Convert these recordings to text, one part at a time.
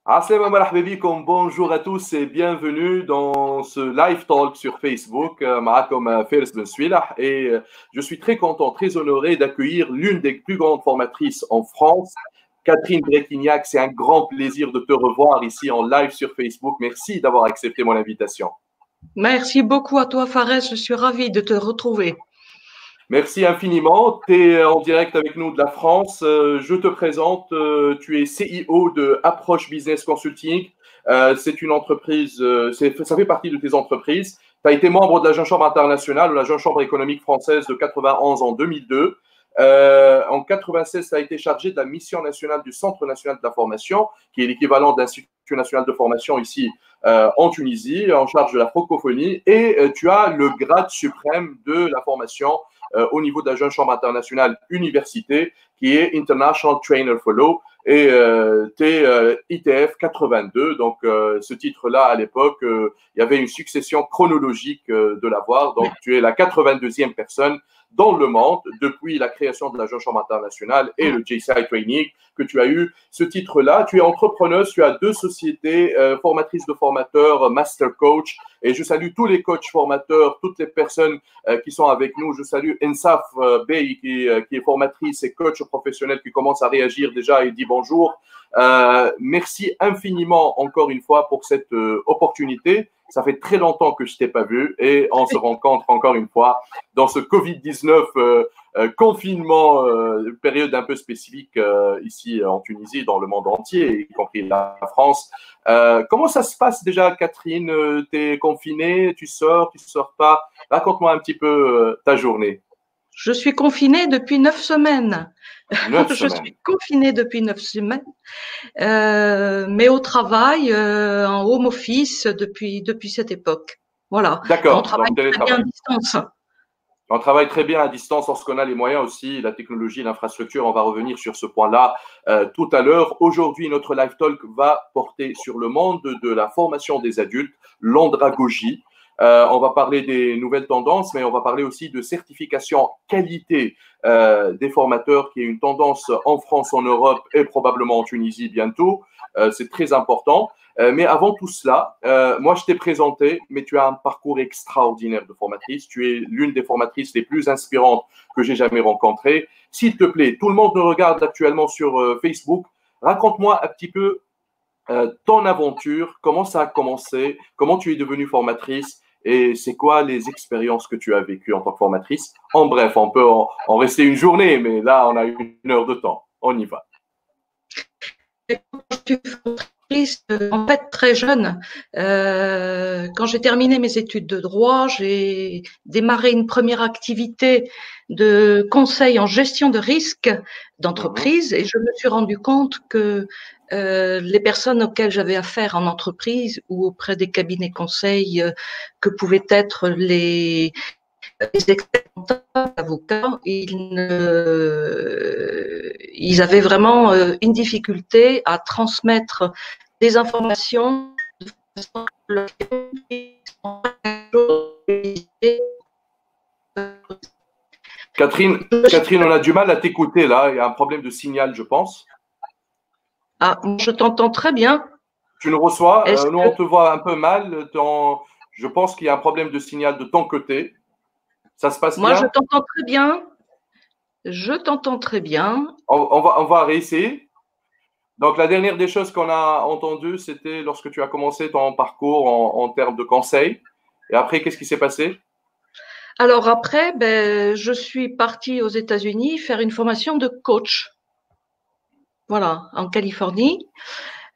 Assalamu alaikum, bonjour à tous et bienvenue dans ce live talk sur Facebook. معكم فارس بن سويلح et je suis très content, très honoré d'accueillir l'une des plus grandes formatrices en France, Catherine Bretignac. C'est un grand plaisir de te revoir ici en live sur Facebook. Merci d'avoir accepté mon invitation. Merci beaucoup à toi, Fares. Je suis ravie de te retrouver. Merci infiniment. Tu es en direct avec nous de la France. Je te présente. Tu es CEO de Approach Business Consulting. C'est une entreprise, ça fait partie de tes entreprises. Tu as été membre de la Jeune Chambre internationale ou la Jeune Chambre économique française de 91 en 2002. En 96, tu as été chargé de la mission nationale du Centre national de la formation, qui est l'équivalent de l'Institut national de formation ici en Tunisie, en charge de la francophonie. Et tu as le grade suprême de la formation au niveau de la Jeune Chambre internationale université, qui est International Trainer Fellow, et tu es ITF 82. Donc, ce titre-là, à l'époque, il y avait une succession chronologique de l'avoir. Donc, tu es la 82e personne dans le monde depuis la création de la Jeune Chambre internationale et le JCI Training que tu as eu ce titre-là. Tu es entrepreneuse, tu as 2 sociétés, formatrice de formateurs, master coach, et je salue tous les coachs formateurs, toutes les personnes qui sont avec nous. Je salue Ensaf Bey qui est formatrice et coach professionnel qui commence à réagir déjà et dit bonjour. Merci infiniment encore une fois pour cette opportunité. Ça fait très longtemps que je ne t'ai pas vu et on se rencontre encore une fois dans ce Covid-19 confinement, période un peu spécifique ici en Tunisie, dans le monde entier, y compris la France. Comment ça se passe déjà, Catherine? Tu es confinée, tu sors pas? Raconte-moi un petit peu ta journée. Je suis confinée depuis 9 semaines. 9 Je semaines. suis confinée depuis 9 semaines, mais au travail, en home office depuis cette époque. Voilà. D'accord, On travaille donc très bien télétravail. à distance. On travaille très bien à distance lorsqu'on a les moyens aussi, la technologie, l'infrastructure. On va revenir sur ce point-là tout à l'heure. Aujourd'hui, notre live talk va porter sur le monde de la formation des adultes, l'andragogie. On va parler des nouvelles tendances, mais on va parler aussi de certification qualité des formateurs, qui est une tendance en France, en Europe et probablement en Tunisie bientôt. C'est très important. Mais avant tout cela, moi je t'ai présenté, mais tu as un parcours extraordinaire de formatrice. Tu es l'une des formatrices les plus inspirantes que j'ai jamais rencontrées. S'il te plaît, tout le monde nous regarde actuellement sur Facebook. Raconte-moi un petit peu ton aventure, comment ça a commencé, comment tu es devenue formatrice et c'est quoi les expériences que tu as vécues en tant que formatrice. En bref, on peut en rester une journée, mais là, on a 1 heure de temps. On y va. En fait, très jeune, quand j'ai terminé mes études de droit, j'ai démarré une première activité de conseil en gestion de risque d'entreprise et je me suis rendu compte que les personnes auxquelles j'avais affaire en entreprise ou auprès des cabinets conseils que pouvaient être les experts avocats, ils avaient vraiment une difficulté à transmettre des informations de façon Catherine, on a du mal à t'écouter là. Il y a un problème de signal, je pense. Ah, je t'entends très bien. Tu nous reçois. Nous, on te voit un peu mal. Je pense qu'il y a un problème de signal de ton côté. Ça se passe bien? Moi, je t'entends très bien. Je t'entends très bien. On va réessayer. Donc, la dernière des choses qu'on a entendues, c'était lorsque tu as commencé ton parcours en termes de conseil. Et après, qu'est-ce qui s'est passé? Alors après, je suis partie aux États-Unis faire une formation de coach. Voilà, en Californie.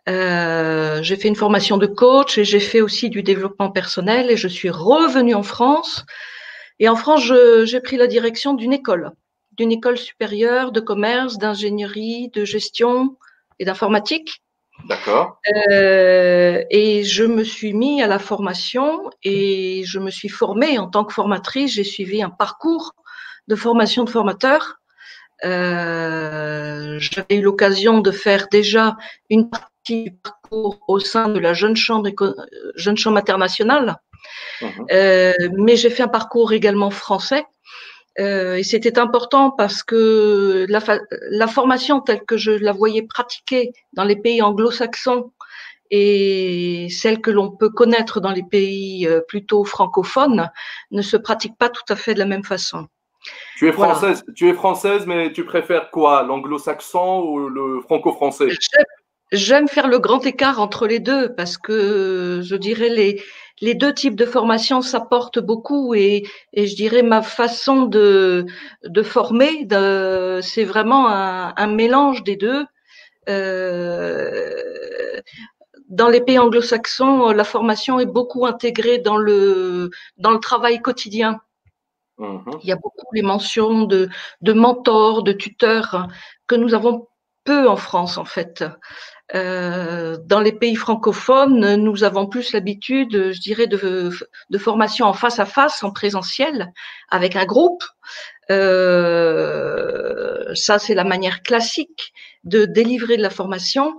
J'ai fait une formation de coach et j'ai fait aussi du développement personnel et je suis revenue en France. Et en France, j'ai pris la direction d'une école supérieure de commerce, d'ingénierie, de gestion et d'informatique. D'accord. Et je me suis mis à la formation et je me suis formée en tant que formatrice. J'ai suivi un parcours de formation de formateur. J'avais eu l'occasion de faire déjà une partie du parcours au sein de la Jeune Chambre internationale. Mais j'ai fait un parcours également français. Et c'était important parce que la formation telle que je la voyais pratiquer dans les pays anglo-saxons et celle que l'on peut connaître dans les pays plutôt francophones ne se pratique pas tout à fait de la même façon. Voilà. Tu es française, mais tu préfères quoi, l'anglo-saxon ou le franco-français? J'aime faire le grand écart entre les deux parce que je dirais les deux types de formation s'apportent beaucoup et je dirais ma façon de former, c'est vraiment un mélange des deux. Dans les pays anglo-saxons, la formation est beaucoup intégrée dans le travail quotidien. Il y a beaucoup les mentions de mentors, de tuteurs que nous avons peu en France en fait. Dans les pays francophones, nous avons plus l'habitude, je dirais, de formation en face à face, en présentiel, avec un groupe. Ça, c'est la manière classique de délivrer de la formation.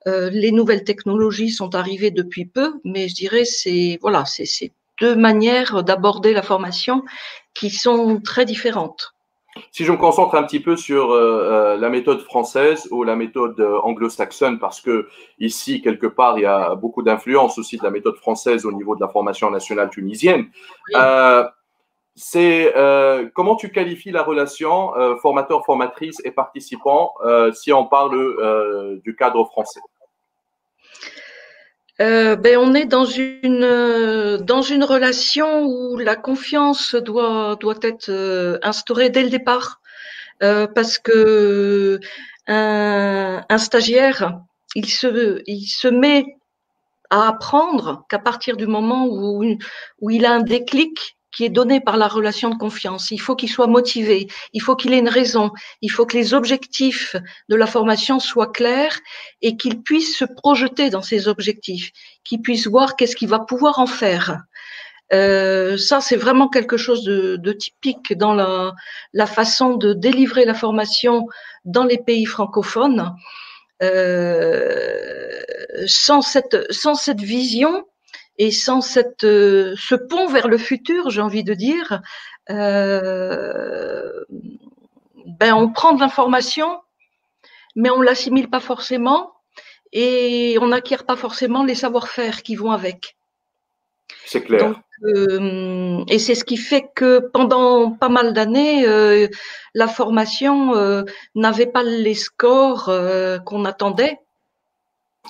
Les nouvelles technologies sont arrivées depuis peu, mais je dirais c'est deux manières d'aborder la formation qui sont très différentes. Si je me concentre un petit peu sur la méthode française ou la méthode anglo-saxonne, parce que ici, quelque part, il y a beaucoup d'influence aussi de la méthode française au niveau de la formation nationale tunisienne. Comment tu qualifies la relation formateur-formatrice et participant si on parle du cadre français? On est dans une relation où la confiance doit être instaurée dès le départ, parce que un stagiaire, il se met à apprendre qu'à partir du moment où il a un déclic qui est donné par la relation de confiance. Il faut qu'il soit motivé, il faut qu'il ait une raison, il faut que les objectifs de la formation soient clairs et qu'il puisse se projeter dans ces objectifs, qu'il puisse voir qu'est-ce qu'il va pouvoir en faire. Ça, c'est vraiment quelque chose de typique dans la façon de délivrer la formation dans les pays francophones. Sans cette vision et sans ce pont vers le futur, j'ai envie de dire, on prend de l'information, mais on l'assimile pas forcément et on n'acquiert pas forcément les savoir-faire qui vont avec. C'est clair. Donc, et c'est ce qui fait que pendant pas mal d'années, la formation n'avait pas les scores qu'on attendait.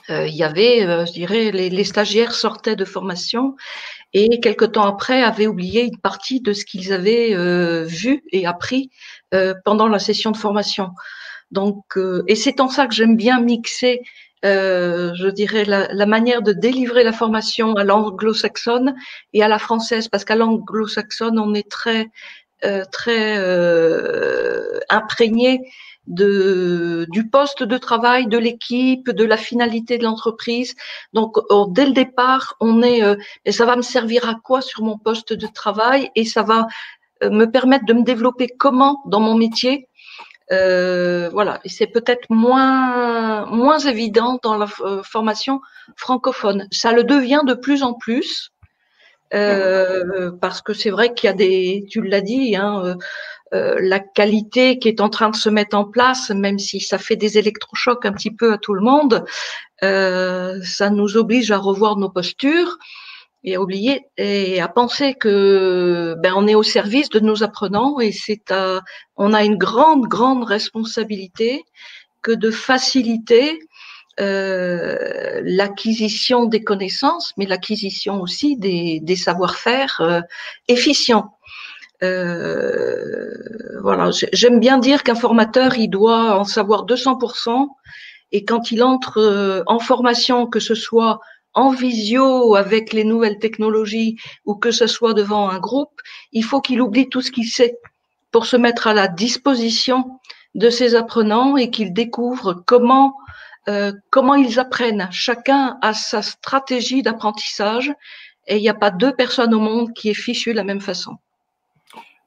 Il y avait, je dirais, les stagiaires sortaient de formation et quelque temps après avaient oublié une partie de ce qu'ils avaient vu et appris pendant la session de formation. Donc, et c'est en ça que j'aime bien mixer, je dirais, la manière de délivrer la formation à l'anglo-saxonne et à la française, parce qu'à l'anglo-saxonne, on est très imprégné du poste de travail, de l'équipe, de la finalité de l'entreprise. Donc, dès le départ, on est, et ça va me servir à quoi sur mon poste de travail et ça va me permettre de me développer comment dans mon métier. Voilà, et c'est peut-être moins évident dans la formation francophone. Ça le devient de plus en plus. Parce que c'est vrai qu'il y a tu l'as dit, hein, la qualité qui est en train de se mettre en place, même si ça fait des électrochocs un petit peu à tout le monde, ça nous oblige à revoir nos postures et à oublier et à penser que on est au service de nos apprenants et on a une grande responsabilité que de faciliter l'acquisition des connaissances, mais l'acquisition aussi des savoir-faire efficients. Voilà, j'aime bien dire qu'un formateur, il doit en savoir 200%, et quand il entre en formation, que ce soit en visio avec les nouvelles technologies ou que ce soit devant un groupe, il faut qu'il oublie tout ce qu'il sait pour se mettre à la disposition de ses apprenants et qu'il découvre comment ils apprennent. Chacun a sa stratégie d'apprentissage et il n'y a pas deux personnes au monde qui est fichue de la même façon.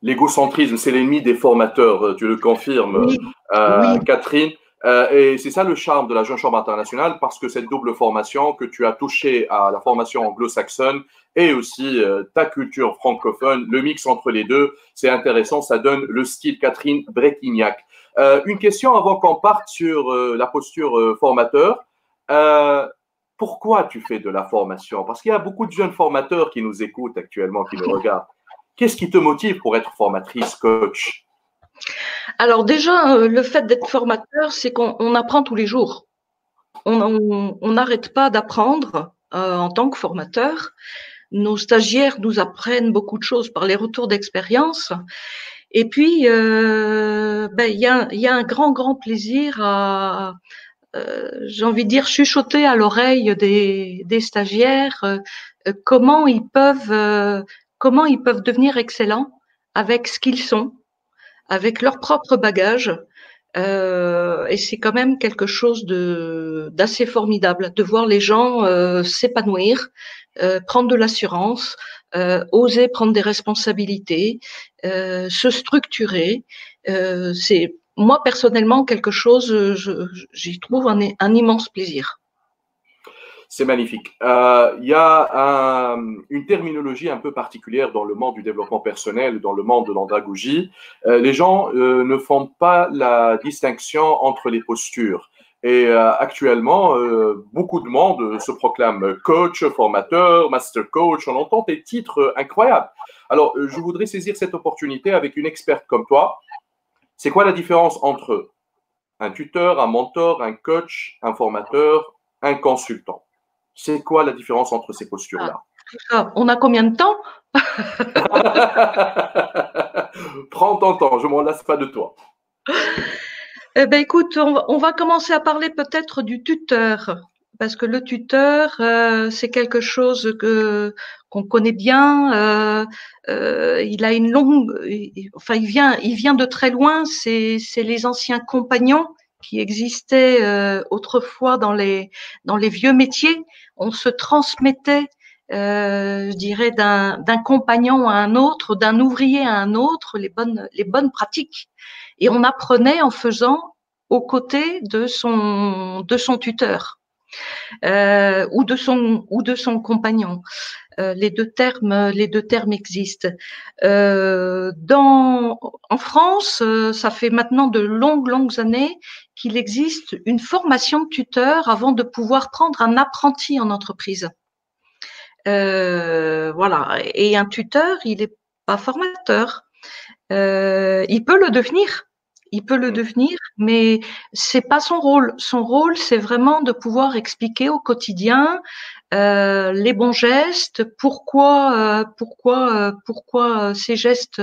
L'égocentrisme, c'est l'ennemi des formateurs, tu le confirmes, oui. Catherine. Et c'est ça le charme de la Jeune Chambre internationale, parce que cette double formation que tu as touché à la formation anglo-saxonne et aussi ta culture francophone, le mix entre les deux, c'est intéressant, ça donne le style Catherine Bretignac. Une question avant qu'on parte sur la posture formateur. pourquoi tu fais de la formation? Parce qu'il y a beaucoup de jeunes formateurs qui nous écoutent actuellement, qui nous regardent. Qu'est-ce qui te motive pour être formatrice, coach? Alors déjà, le fait d'être formateur, c'est qu'on apprend tous les jours. On n'arrête pas d'apprendre en tant que formateur. Nos stagiaires nous apprennent beaucoup de choses par les retours d'expérience. Et puis, il y a un grand plaisir à, j'ai envie de dire, chuchoter à l'oreille des stagiaires comment comment ils peuvent devenir excellents avec ce qu'ils sont, avec leur propre bagage. Et c'est quand même quelque chose d'assez formidable de voir les gens s'épanouir, prendre de l'assurance, oser prendre des responsabilités, se structurer. C'est moi personnellement quelque chose, j'y trouve un immense plaisir. C'est magnifique. Il y a une terminologie un peu particulière dans le monde du développement personnel, dans le monde de l'andragogie. Les gens ne font pas la distinction entre les postures. Et actuellement, beaucoup de monde se proclame coach, formateur, master coach. On entend des titres incroyables. Alors, je voudrais saisir cette opportunité avec une experte comme toi. C'est quoi la différence entre un tuteur, un mentor, un coach, un formateur, un consultant? C'est quoi la différence entre ces postures-là? On a combien de temps? Prends ton temps, je ne m'en lasse pas de toi. Eh ben, écoute, on va commencer à parler peut-être du tuteur, parce que le tuteur, c'est quelque chose qu'on connaît bien. Il a une longue, enfin, il vient de très loin. C'est les anciens compagnons qui existaient autrefois dans les vieux métiers. On se transmettait, je dirais, d'un compagnon à un autre, d'un ouvrier à un autre, les bonnes pratiques. Et on apprenait en faisant aux côtés de son tuteur ou de son compagnon. Les deux termes existent. En France, ça fait maintenant de longues années qu'il existe une formation de tuteur avant de pouvoir prendre un apprenti en entreprise. Voilà. Et un tuteur, il n'est pas formateur. Il peut le devenir. Il peut le devenir, mais c'est pas son rôle. Son rôle, c'est vraiment de pouvoir expliquer au quotidien les bons gestes, pourquoi ces gestes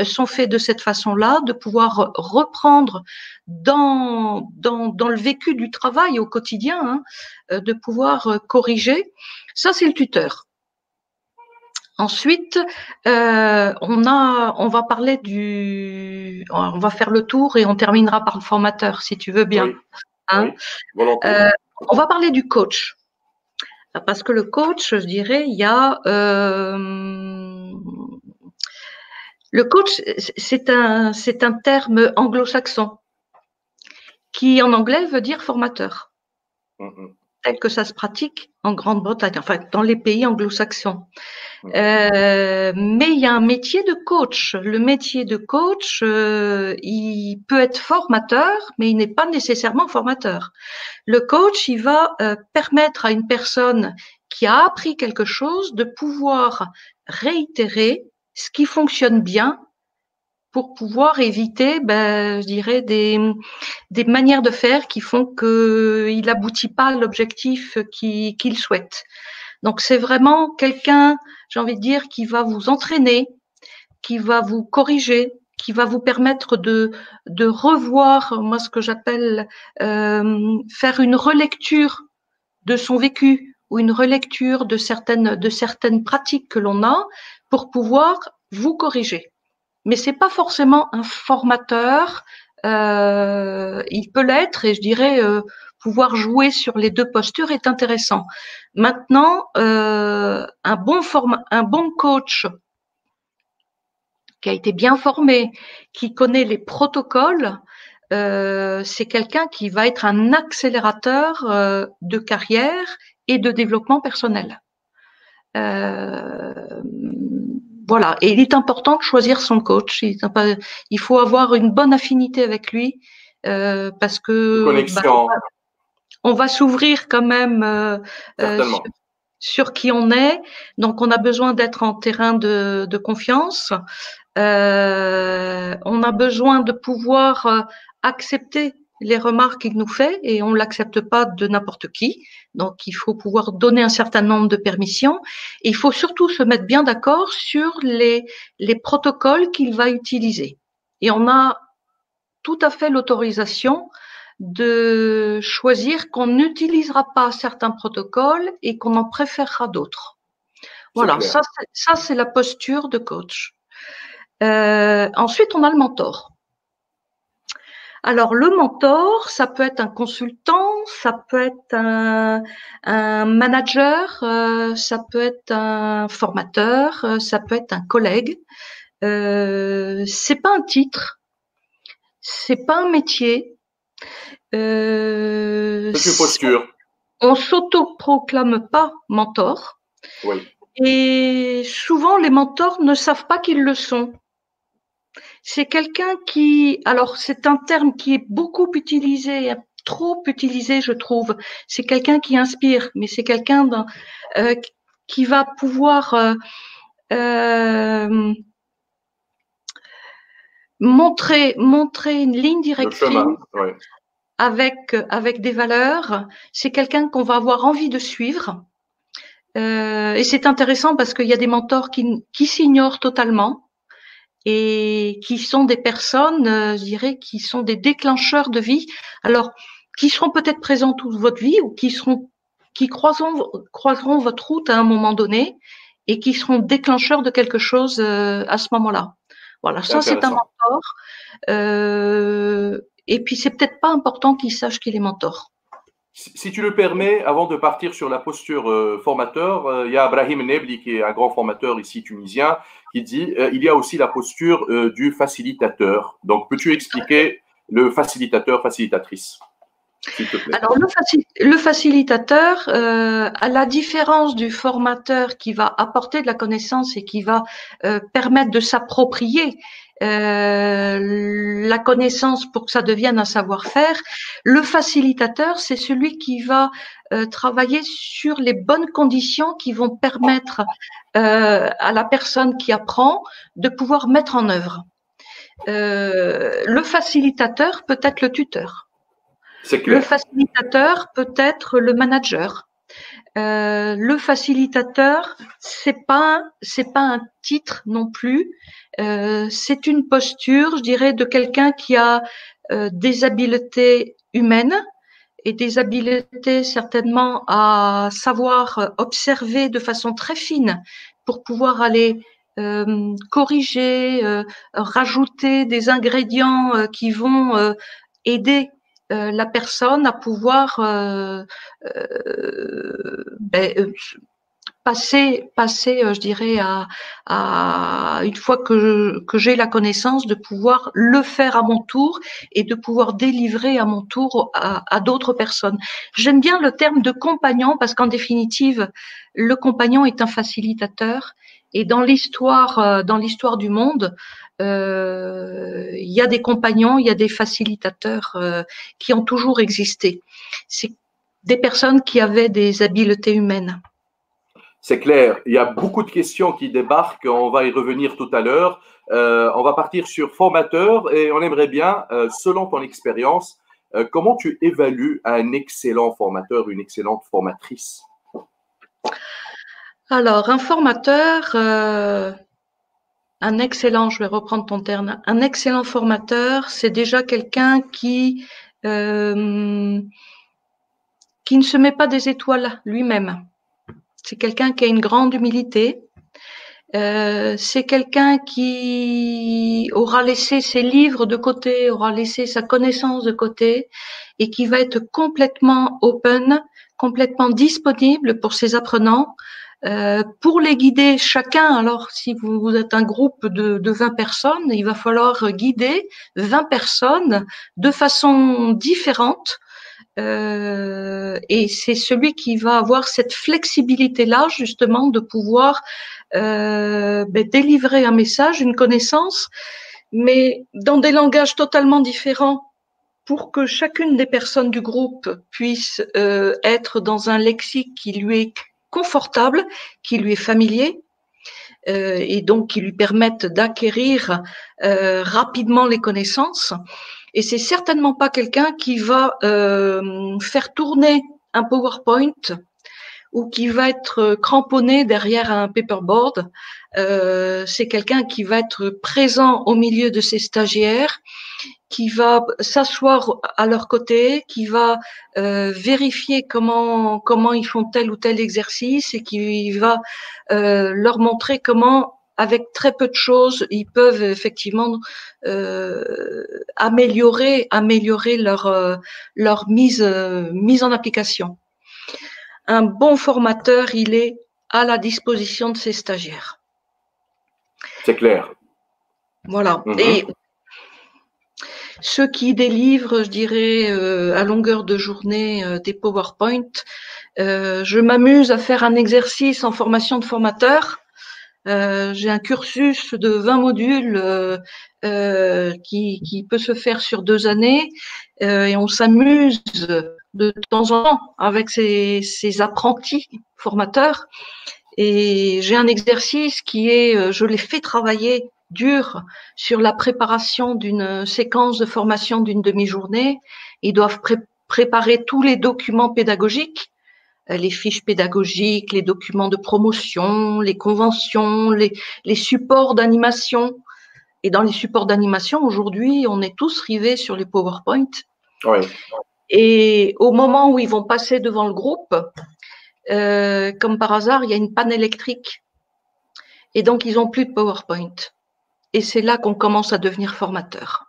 sont faits de cette façon-là, de pouvoir reprendre dans le vécu du travail au quotidien, hein, de pouvoir corriger. Ça, c'est le tuteur. Ensuite, on va parler on va faire le tour et on terminera par le formateur, si tu veux bien. Oui, hein. Oui, On va parler du coach. Parce que le coach, je dirais, il y a le coach, c'est un terme anglo-saxon qui en anglais veut dire formateur. Tel que ça se pratique en Grande-Bretagne, enfin dans les pays anglo-saxons. Mais il y a un métier de coach. Le métier de coach, il peut être formateur, mais il n'est pas nécessairement formateur. Le coach, il va permettre à une personne qui a appris quelque chose de pouvoir réitérer ce qui fonctionne bien pour pouvoir éviter, je dirais, des manières de faire qui font qu'il n'aboutit pas à l'objectif qu'il souhaite. Donc, c'est vraiment quelqu'un, j'ai envie de dire, qui va vous entraîner, qui va vous corriger, qui va vous permettre de revoir, moi, ce que j'appelle faire une relecture de son vécu ou une relecture de certaines pratiques que l'on a pour pouvoir vous corriger. Mais c'est pas forcément un formateur. Il peut l'être, et je dirais pouvoir jouer sur les deux postures est intéressant. Maintenant, un bon coach qui a été bien formé, qui connaît les protocoles, c'est quelqu'un qui va être un accélérateur de carrière et de développement personnel. Voilà. Et il est important de choisir son coach. Il faut avoir une bonne affinité avec lui parce que connexion. on va s'ouvrir quand même Certainement. sur qui on est. Donc, on a besoin d'être en terrain de confiance. On a besoin de pouvoir accepter les remarques qu'il nous fait et on ne l'accepte pas de n'importe qui. Donc, il faut pouvoir donner un certain nombre de permissions. Et il faut surtout se mettre bien d'accord sur les protocoles qu'il va utiliser. Et on a tout à fait l'autorisation de choisir qu'on n'utilisera pas certains protocoles et qu'on en préférera d'autres. Voilà, ça c'est la posture de coach. Ensuite, on a le mentor. Alors, le mentor, ça peut être un consultant, ça peut être un manager, ça peut être un formateur, ça peut être un collègue. C'est pas un titre, c'est pas un métier. C'est une posture. On s'autoproclame pas mentor. Oui. Et souvent, les mentors ne savent pas qu'ils le sont. C'est quelqu'un qui, alors c'est un terme qui est beaucoup utilisé, trop utilisé, je trouve. C'est quelqu'un qui inspire, mais c'est quelqu'un qui va pouvoir montrer une ligne directrice. Le chemin, oui. Avec des valeurs. C'est quelqu'un qu'on va avoir envie de suivre. Et c'est intéressant parce qu'il y a des mentors qui s'ignorent totalement et qui sont des personnes, je dirais, qui sont des déclencheurs de vie. Alors, qui seront peut-être présents toute votre vie ou qui croiseront votre route à un moment donné et qui seront déclencheurs de quelque chose à ce moment-là. Voilà, ça c'est un mentor. Et puis c'est peut-être pas important qu'il sache qu'il est mentor. Si tu le permets, avant de partir sur la posture formateur, il y a Brahim Nebli, qui est un grand formateur ici tunisien, qui dit il y a aussi la posture du facilitateur. Donc, peux-tu expliquer le facilitateur, facilitatrice, s'il te plaît? Alors, le facilitateur, à la différence du formateur qui va apporter de la connaissance et qui va permettre de s'approprier la connaissance pour que ça devienne un savoir-faire, le facilitateur, c'est celui qui va travailler sur les bonnes conditions qui vont permettre à la personne qui apprend de pouvoir mettre en œuvre. Le facilitateur peut être le tuteur. Le facilitateur peut être le manager. Le facilitateur, c'est pas un titre non plus. C'est une posture, je dirais, de quelqu'un qui a des habiletés humaines et des habiletés certainement à savoir observer de façon très fine pour pouvoir aller corriger, rajouter des ingrédients qui vont aider la personne à pouvoir passer, je dirais, à une fois que j'ai la connaissance, de pouvoir le faire à mon tour et de pouvoir délivrer à mon tour à d'autres personnes. J'aime bien le terme de compagnon parce qu'en définitive, le compagnon est un facilitateur. Et dans l'histoire du monde, il y a des compagnons, il y a des facilitateurs qui ont toujours existé. C'est des personnes qui avaient des habiletés humaines. C'est clair. Il y a beaucoup de questions qui débarquent. On va y revenir tout à l'heure. On va partir sur formateur et on aimerait bien, selon ton expérience, comment tu évalues un excellent formateur, une excellente formatrice? Alors, un formateur, un excellent, je vais reprendre ton terme, un excellent formateur, c'est déjà quelqu'un qui ne se met pas des étoiles lui-même. C'est quelqu'un qui a une grande humilité. C'est quelqu'un qui aura laissé ses livres de côté, aura laissé sa connaissance de côté et qui va être complètement open, complètement disponible pour ses apprenants, pour les guider chacun. Alors, si vous êtes un groupe de 20 personnes, il va falloir guider 20 personnes de façon différente. Et c'est celui qui va avoir cette flexibilité-là, justement, de pouvoir délivrer un message, une connaissance, mais dans des langages totalement différents pour que chacune des personnes du groupe puisse être dans un lexique qui lui est confortable, qui lui est familier, et donc qui lui permette d'acquérir rapidement les connaissances. Et c'est certainement pas quelqu'un qui va faire tourner un PowerPoint ou qui va être cramponné derrière un paperboard. C'est quelqu'un qui va être présent au milieu de ses stagiaires, qui va s'asseoir à leur côté, qui va vérifier comment ils font tel ou tel exercice et qui va leur montrer comment, avec très peu de choses, ils peuvent effectivement améliorer leur mise en application. Un bon formateur, il est à la disposition de ses stagiaires. C'est clair. Voilà. Et ceux qui délivrent, je dirais, à longueur de journée des PowerPoint, je m'amuse à faire un exercice en formation de formateur. J'ai un cursus de 20 modules qui peut se faire sur 2 années et on s'amuse de temps en temps avec ces apprentis formateurs. Et j'ai un exercice qui est, je les fais travailler dur sur la préparation d'une séquence de formation d'une demi-journée. Ils doivent préparer tous les documents pédagogiques, les fiches pédagogiques, les documents de promotion, les conventions, les supports d'animation. Et dans les supports d'animation, aujourd'hui, on est tous rivés sur les PowerPoint. Oui. Et au moment où ils vont passer devant le groupe, comme par hasard, il y a une panne électrique. Et donc, ils n'ont plus de PowerPoint. Et c'est là qu'on commence à devenir formateur.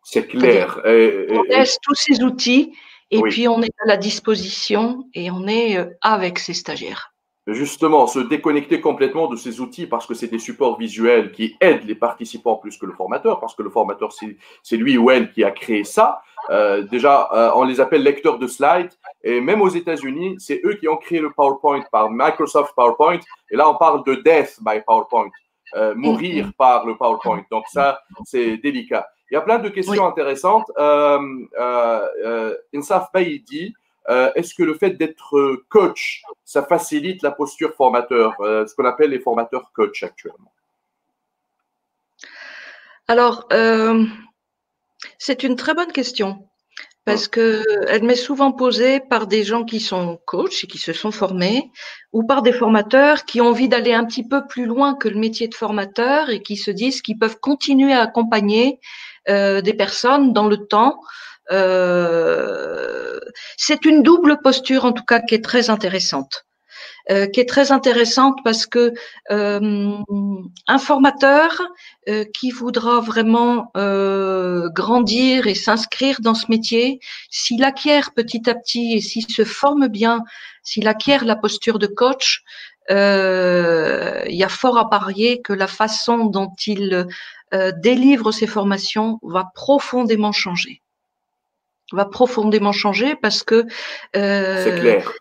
C'est clair. On laisse tous ces outils et oui. puis on est à la disposition et on est avec ses stagiaires. Justement, se déconnecter complètement de ces outils parce que c'est des supports visuels qui aident les participants plus que le formateur, parce que le formateur, c'est lui ou elle qui a créé ça. Déjà, on les appelle lecteurs de slides. Et même aux États-Unis, c'est eux qui ont créé le PowerPoint par Microsoft PowerPoint. Et là, on parle de death by PowerPoint, mourir par le PowerPoint. Donc ça, c'est délicat. Il y a plein de questions intéressantes. Insaf Bayi dit, est-ce que le fait d'être coach, ça facilite la posture formateur, ce qu'on appelle les formateurs coach actuellement? Alors, c'est une très bonne question parce qu'elle m'est souvent posée par des gens qui sont coachs et qui se sont formés ou par des formateurs qui ont envie d'aller un petit peu plus loin que le métier de formateur et qui se disent qu'ils peuvent continuer à accompagner des personnes dans le temps. C'est une double posture en tout cas qui est très intéressante. Parce que un formateur qui voudra vraiment grandir et s'inscrire dans ce métier, s'il acquiert petit à petit et s'il se forme bien, s'il acquiert la posture de coach, il y a fort à parier que la façon dont il délivre ses formations va profondément changer. Parce que c'est clair.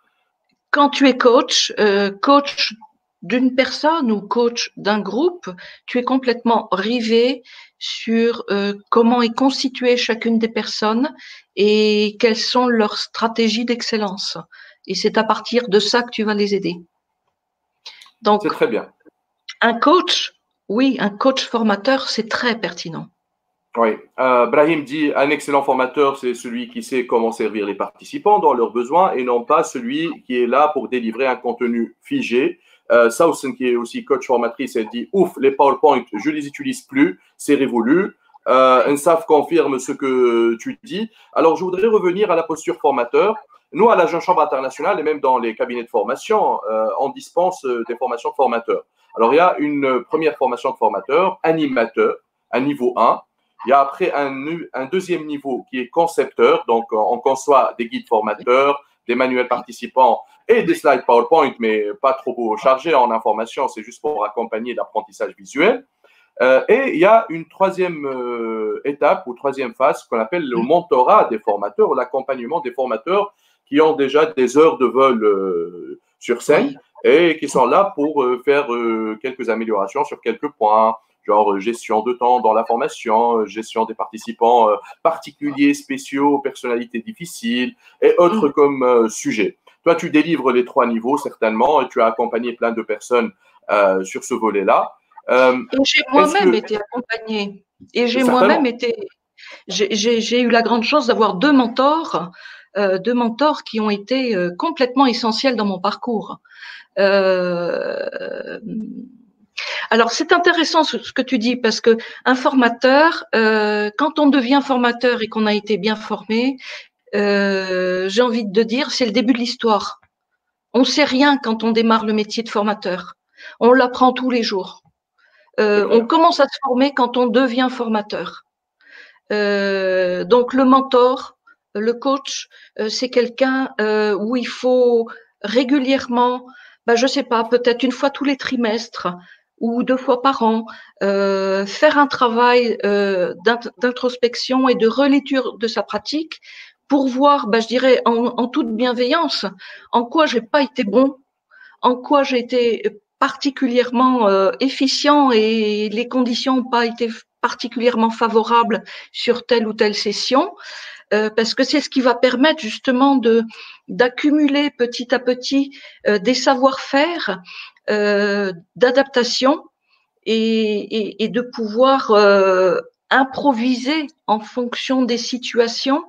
Quand tu es coach, coach d'une personne ou coach d'un groupe, tu es complètement rivé sur comment est constituée chacune des personnes et quelles sont leurs stratégies d'excellence. Et c'est à partir de ça que tu vas les aider. Donc, c'est très bien. Un coach formateur, c'est très pertinent. Oui, Brahim dit un excellent formateur, c'est celui qui sait comment servir les participants dans leurs besoins et non pas celui qui est là pour délivrer un contenu figé. Sausen, qui est aussi coach formatrice, elle dit ouf, les PowerPoint, je les utilise plus, c'est révolu. Nsaf confirme ce que tu dis. Alors, je voudrais revenir à la posture formateur. Nous, à l'Agence Chambre internationale et même dans les cabinets de formation, on dispense des formations de formateurs. Alors, il y a une première formation de formateur, animateur, à niveau 1. Il y a après un deuxième niveau qui est concepteur. Donc, on conçoit des guides formateurs, des manuels participants et des slides PowerPoint, mais pas trop chargés en information. C'est juste pour accompagner l'apprentissage visuel. Et il y a une troisième étape ou troisième phase qu'on appelle le mentorat des formateurs ou l'accompagnement des formateurs qui ont déjà des heures de vol sur scène et qui sont là pour faire quelques améliorations sur quelques points, genre gestion de temps dans la formation, gestion des participants particuliers, spéciaux, personnalités difficiles et autres comme sujets. Toi, tu délivres les 3 niveaux certainement et tu as accompagné plein de personnes sur ce volet-là. Et j'ai moi-même été accompagnée. Et j'ai moi-même été. J'ai eu la grande chance d'avoir deux mentors qui ont été complètement essentiels dans mon parcours. Alors c'est intéressant ce que tu dis parce que un formateur, quand on devient formateur et qu'on a été bien formé, j'ai envie de dire c'est le début de l'histoire. On ne sait rien quand on démarre le métier de formateur. On l'apprend tous les jours. On commence à se former quand on devient formateur. Donc le mentor, le coach, c'est quelqu'un où il faut régulièrement, je sais pas, peut-être une fois tous les trimestres ou 2 fois par an, faire un travail d'introspection et de relecture de sa pratique pour voir, je dirais en toute bienveillance, en quoi j'ai pas été bon, en quoi j'ai été particulièrement efficient et les conditions n'ont pas été particulièrement favorables sur telle ou telle session, parce que c'est ce qui va permettre justement d'accumuler petit à petit des savoir-faire d'adaptation et de pouvoir improviser en fonction des situations,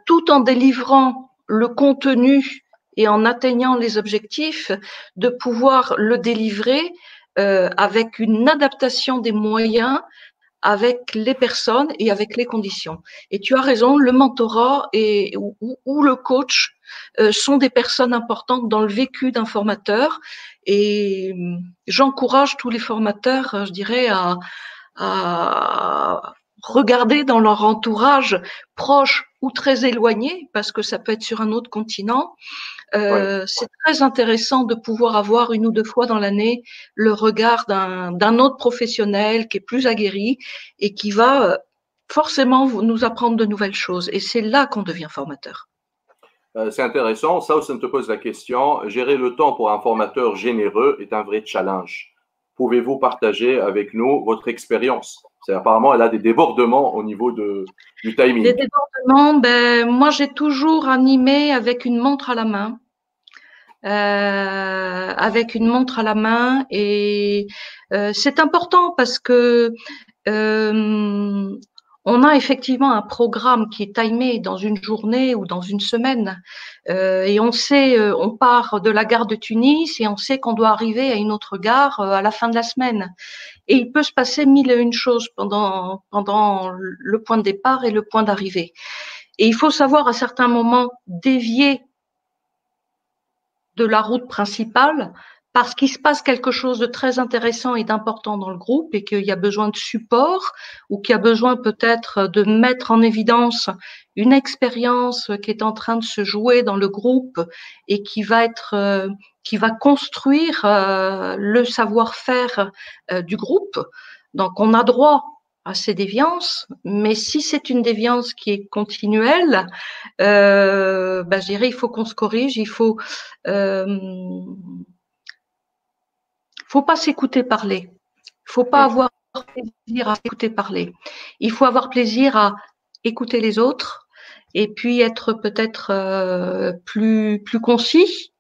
tout en délivrant le contenu et en atteignant les objectifs, de pouvoir le délivrer avec une adaptation des moyens, avec les personnes et avec les conditions. Et tu as raison, le mentorat ou le coach sont des personnes importantes dans le vécu d'un formateur. Et j'encourage tous les formateurs, je dirais, à regarder dans leur entourage proche ou très éloigné, parce que ça peut être sur un autre continent. C'est très intéressant de pouvoir avoir 1 ou 2 fois dans l'année le regard d'un autre professionnel qui est plus aguerri et qui va forcément nous apprendre de nouvelles choses. Et c'est là qu'on devient formateur. C'est intéressant. Ça me te pose la question. Gérer le temps pour un formateur généreux est un vrai challenge. Pouvez-vous partager avec nous votre expérience? Apparemment, elle a des débordements au niveau du timing. Des débordements, moi, j'ai toujours animé avec une montre à la main. Et c'est important parce que on a effectivement un programme qui est timé dans une journée ou dans une semaine, et on sait, on part de la gare de Tunis et on sait qu'on doit arriver à une autre gare à la fin de la semaine. Et il peut se passer 1001 choses pendant le point de départ et le point d'arrivée. Et il faut savoir à certains moments dévier de la route principale parce qu'il se passe quelque chose de très intéressant et d'important dans le groupe et qu'il y a besoin de support ou qu'il y a besoin peut-être de mettre en évidence une expérience qui est en train de se jouer dans le groupe et qui va construire le savoir-faire du groupe. Donc, on a droit à ces déviances, mais si c'est une déviance qui est continuelle, je dirais il faut qu'on se corrige, il faut pas s'écouter parler, il faut pas avoir plaisir à s'écouter parler, il faut avoir plaisir à écouter les autres et puis être peut-être plus concis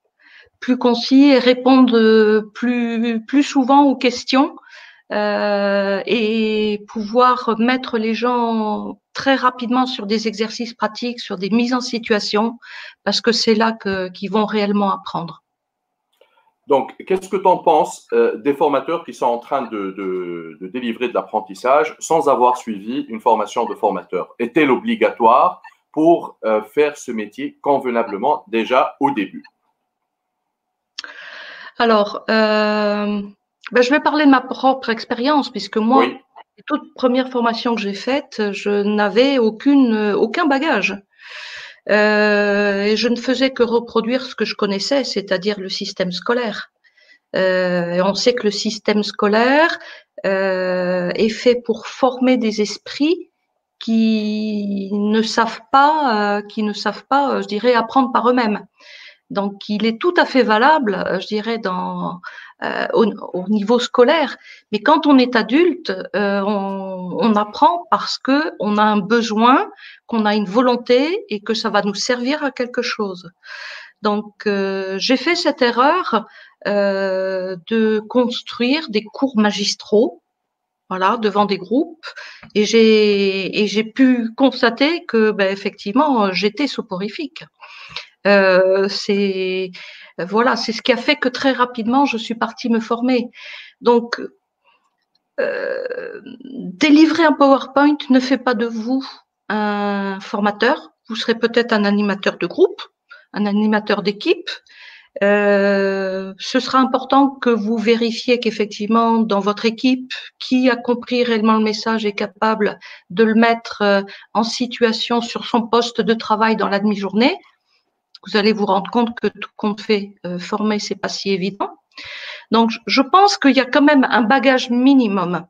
et répondre plus souvent aux questions. Et pouvoir mettre les gens très rapidement sur des exercices pratiques, sur des mises en situation, parce que c'est là qu'ils vont réellement apprendre. Donc, qu'est-ce que tu en penses des formateurs qui sont en train de délivrer de l'apprentissage sans avoir suivi une formation de formateur? Est-elle obligatoire pour faire ce métier convenablement déjà au début? Alors, je vais parler de ma propre expérience, puisque moi, oui. Toute première formation que j'ai faite, je n'avais aucun bagage. Et je ne faisais que reproduire ce que je connaissais, c'est-à-dire le système scolaire. Et on sait que le système scolaire est fait pour former des esprits qui ne savent pas, je dirais, apprendre par eux-mêmes. Donc, il est tout à fait valable, je dirais, au niveau scolaire. Mais quand on est adulte, on apprend parce que on a un besoin, qu'on a une volonté et que ça va nous servir à quelque chose. Donc, j'ai fait cette erreur de construire des cours magistraux, voilà, devant des groupes, et j'ai pu constater que, ben, effectivement, j'étais soporifique. C'est voilà, c'est ce qui a fait que très rapidement je suis partie me former. Donc, délivrer un PowerPoint ne fait pas de vous un formateur. Vous serez peut-être un animateur de groupe, un animateur d'équipe. Ce sera important que vous vérifiez qu'effectivement, dans votre équipe, qui a compris réellement le message est capable de le mettre en situation sur son poste de travail dans la demi-journée. Vous allez vous rendre compte que tout compte fait, former, c'est pas si évident. Donc, je pense qu'il y a quand même un bagage minimum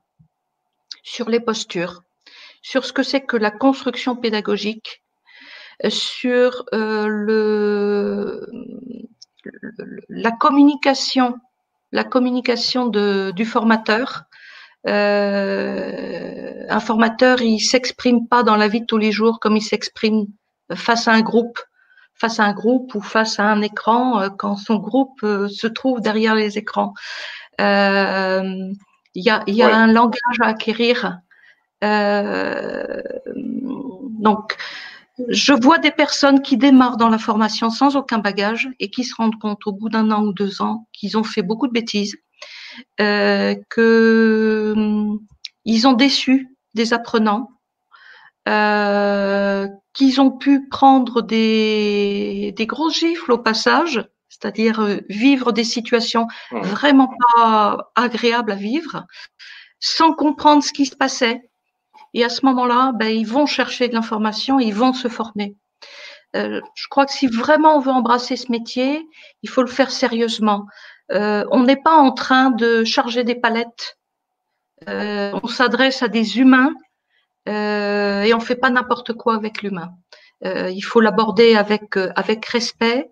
sur les postures, sur ce que c'est que la construction pédagogique, sur la communication du formateur. Un formateur, il s'exprime pas dans la vie de tous les jours comme il s'exprime face à un groupe ou face à un écran quand son groupe se trouve derrière les écrans. Il y a un langage à acquérir. Donc, je vois des personnes qui démarrent dans la formation sans aucun bagage et qui se rendent compte au bout d'1 an ou 2 ans qu'ils ont fait beaucoup de bêtises, qu'ils ont déçu des apprenants, qu'ils ont pu prendre des grosses gifles au passage, c'est-à-dire vivre des situations vraiment pas agréables à vivre, sans comprendre ce qui se passait. Et à ce moment-là, ben, ils vont chercher de l'information, ils vont se former. Je crois que si vraiment on veut embrasser ce métier, il faut le faire sérieusement. On n'est pas en train de charger des palettes. On s'adresse à des humains et on fait pas n'importe quoi avec l'humain. Il faut l'aborder avec respect,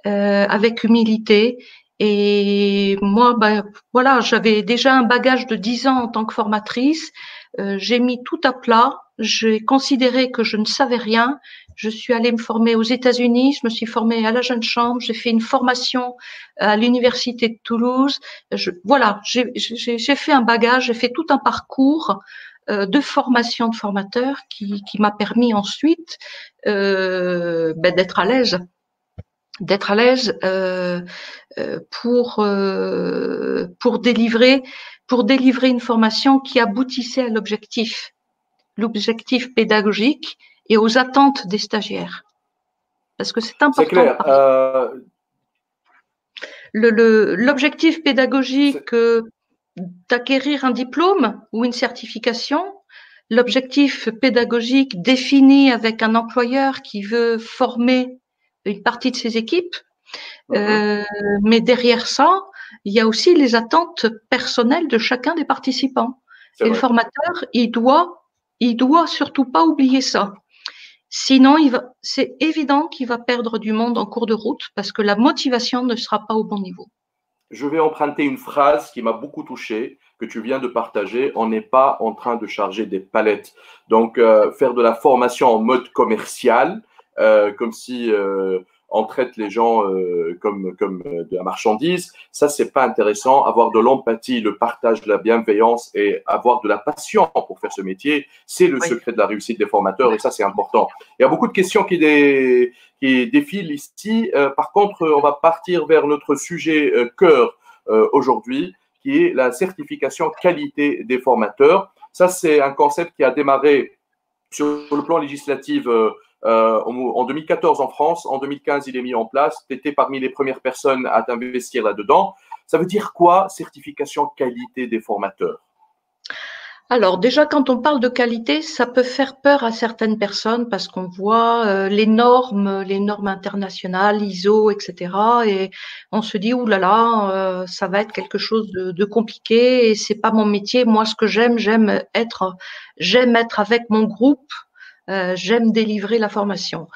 avec humilité. Et moi, ben voilà, j'avais déjà un bagage de 10 ans en tant que formatrice. J'ai mis tout à plat. J'ai considéré que je ne savais rien. Je suis allée me former aux États-Unis. Je me suis formée à la Jeune Chambre. J'ai fait une formation à l'université de Toulouse. Voilà, j'ai fait un bagage. J'ai fait tout un parcours de formation de formateur qui m'a permis ensuite ben, d'être à l'aise pour délivrer une formation qui aboutissait à l'objectif pédagogique et aux attentes des stagiaires. Parce que c'est important. C'est clair. L'objectif pédagogique d'acquérir un diplôme ou une certification, l'objectif pédagogique défini avec un employeur qui veut former une partie de ses équipes. Mais derrière ça, il y a aussi les attentes personnelles de chacun des participants. Et le formateur, il doit surtout pas oublier ça. Sinon, c'est évident qu'il va perdre du monde en cours de route parce que la motivation ne sera pas au bon niveau. Je vais emprunter une phrase qui m'a beaucoup touché, que tu viens de partager. On n'est pas en train de charger des palettes. Donc, faire de la formation en mode commercial, comme si on traite les gens comme de la marchandise, ça, c'est pas intéressant. Avoir de l'empathie, le partage de la bienveillance et avoir de la passion pour faire ce métier, c'est le secret de la réussite des formateurs et ça, c'est important. Il y a beaucoup de questions qui défilent ici. Par contre, on va partir vers notre sujet cœur aujourd'hui, qui est la certification qualité des formateurs. Ça, c'est un concept qui a démarré sur le plan législatif en 2014 en France. En 2015, il est mis en place. Tu étais parmi les premières personnes à t'investir là-dedans. Ça veut dire quoi, certification qualité des formateurs? Alors déjà, quand on parle de qualité, ça peut faire peur à certaines personnes parce qu'on voit les normes internationales, ISO, etc. Et on se dit, ouh là là, ça va être quelque chose de compliqué et c'est pas mon métier. Moi, ce que j'aime être avec mon groupe, j'aime délivrer la formation.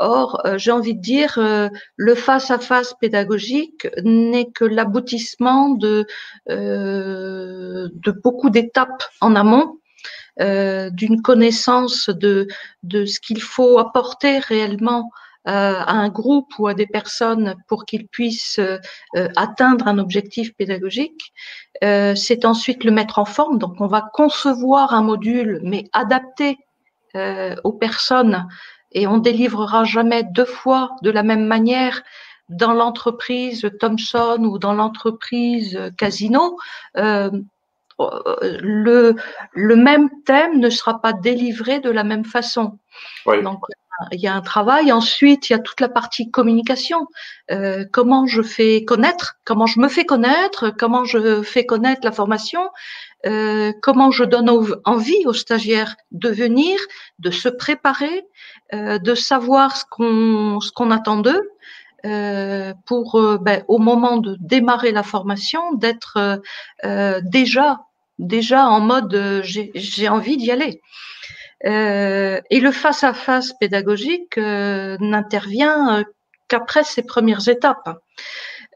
Or, j'ai envie de dire, le face-à-face pédagogique n'est que l'aboutissement de beaucoup d'étapes en amont, d'une connaissance de ce qu'il faut apporter réellement à un groupe ou à des personnes pour qu'ils puissent atteindre un objectif pédagogique. C'est ensuite le mettre en forme. Donc, on va concevoir un module, mais adapté aux personnes, et on délivrera jamais deux fois de la même manière dans l'entreprise Thomson ou dans l'entreprise Casino. Le même thème ne sera pas délivré de la même façon. Oui. Donc, il y a un travail. Ensuite, il y a toute la partie communication. Comment je fais connaître, comment je me fais connaître, comment je fais connaître la formation, comment je donne envie aux stagiaires de venir, de se préparer, de savoir ce qu'on attend d'eux, pour au moment de démarrer la formation, d'être déjà en mode j'ai envie d'y aller. Et le face-à-face pédagogique n'intervient qu'après ces premières étapes.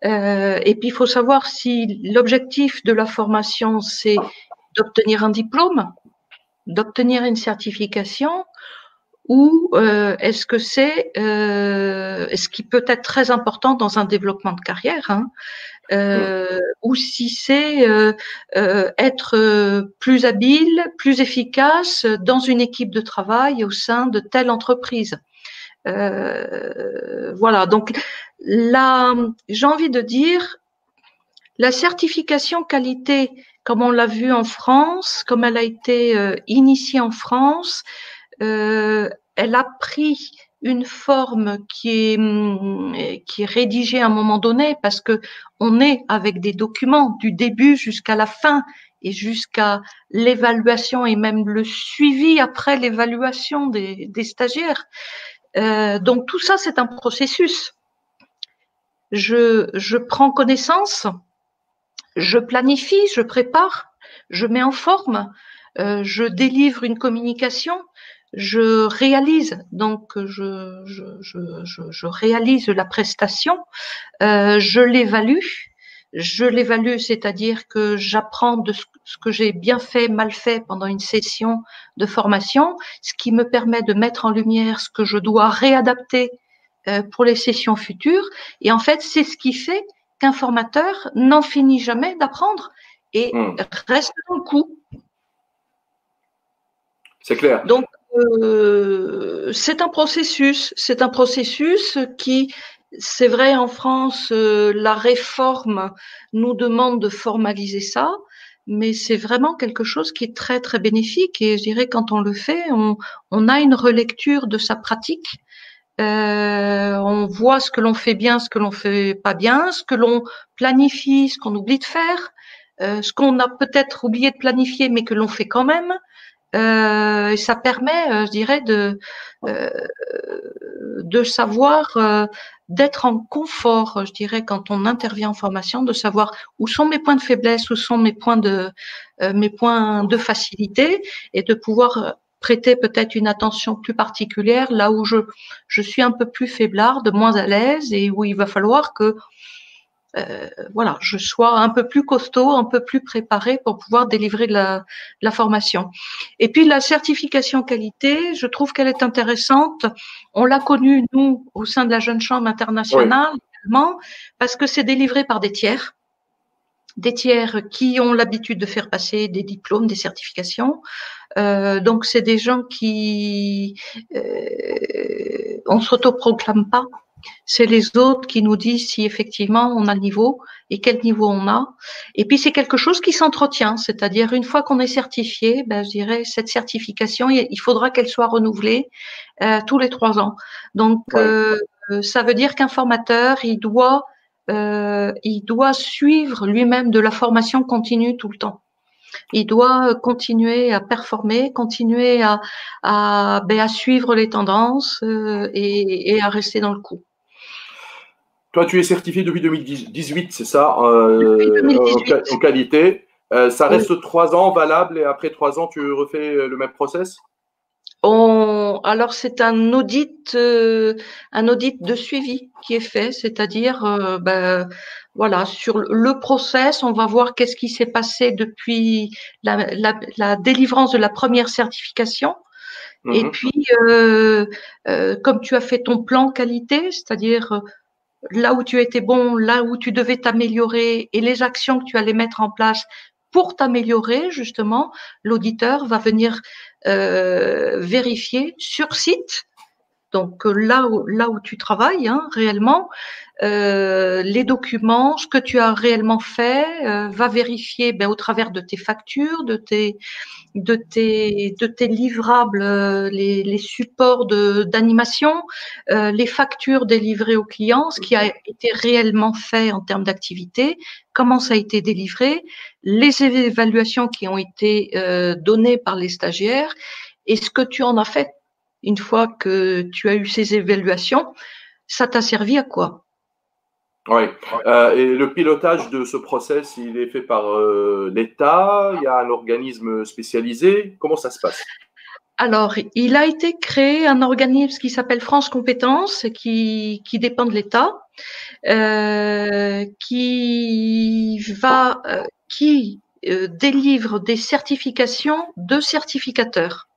Et puis, il faut savoir si l'objectif de la formation, c'est d'obtenir un diplôme, d'obtenir une certification, ou est-ce que c'est ce qui peut être très important dans un développement de carrière, hein, ou si c'est être plus habile, plus efficace dans une équipe de travail au sein de telle entreprise. Voilà, donc là, j'ai envie de dire, la certification qualité, comme on l'a vu en France, comme elle a été initiée en France, elle a pris une forme qui est rédigée à un moment donné, parce que on est avec des documents du début jusqu'à la fin et jusqu'à l'évaluation et même le suivi après l'évaluation des stagiaires. Donc tout ça, c'est un processus. Je prends connaissance, je planifie, je prépare, je mets en forme, je délivre une communication, je réalise, donc je réalise la prestation, je l'évalue. Je l'évalue, c'est-à-dire que j'apprends de ce que j'ai bien fait, mal fait pendant une session de formation, ce qui me permet de mettre en lumière ce que je dois réadapter pour les sessions futures. Et en fait, c'est ce qui fait qu'un formateur n'en finit jamais d'apprendre et reste dans le coup. C'est clair. Donc, c'est un processus qui, c'est vrai, en France, la réforme nous demande de formaliser ça, mais c'est vraiment quelque chose qui est très, très bénéfique. Et je dirais, quand on le fait, on a une relecture de sa pratique. On voit ce que l'on fait bien, ce que l'on fait pas bien, ce que l'on planifie, ce qu'on oublie de faire, ce qu'on a peut-être oublié de planifier, mais que l'on fait quand même. Et ça permet, je dirais, de savoir, d'être en confort, je dirais, quand on intervient en formation, de savoir où sont mes points de faiblesse, où sont mes points de facilité, et de pouvoir prêter peut-être une attention plus particulière là où je suis un peu plus faiblarde, moins à l'aise, et où il va falloir que voilà, je sois un peu plus costaud, un peu plus préparé pour pouvoir délivrer la formation. Et puis la certification qualité, je trouve qu'elle est intéressante. On l'a connue, nous, au sein de la Jeune Chambre internationale, également, parce que c'est délivré par des tiers qui ont l'habitude de faire passer des diplômes, des certifications. Donc c'est des gens qui on s'autoproclame pas. C'est les autres qui nous disent si effectivement on a le niveau et quel niveau on a. Et puis c'est quelque chose qui s'entretient, c'est-à-dire une fois qu'on est certifié, je dirais cette certification, il faudra qu'elle soit renouvelée tous les 3 ans. Donc ça veut dire qu'un formateur, il doit suivre lui-même de la formation continue tout le temps. Il doit continuer à performer, continuer à suivre les tendances et à rester dans le coup. Toi, tu es certifié depuis 2018, c'est ça, Depuis 2018. en qualité. Ça reste 3 ans valable et après 3 ans, tu refais le même process? Alors c'est un audit de suivi qui est fait, c'est-à-dire voilà, sur le process, on va voir qu'est-ce qui s'est passé depuis la délivrance de la première certification. Et puis comme tu as fait ton plan qualité, c'est-à-dire là où tu étais bon, là où tu devais t'améliorer et les actions que tu allais mettre en place pour t'améliorer, justement, l'auditeur va venir vérifier sur site, donc là où tu travailles réellement, les documents, ce que tu as réellement fait, va vérifier au travers de tes factures, de tes livrables, les supports d'animation, les factures délivrées aux clients, ce qui a été réellement fait en termes d'activité, comment ça a été délivré, les évaluations qui ont été données par les stagiaires et ce que tu en as fait une fois que tu as eu ces évaluations, ça t'a servi à quoi? Oui. Et le pilotage de ce process, il est fait par l'État, il y a un organisme spécialisé. Comment ça se passe? Alors, il a été créé un organisme qui s'appelle France Compétences, qui dépend de l'État, qui délivre des certifications de certificateurs.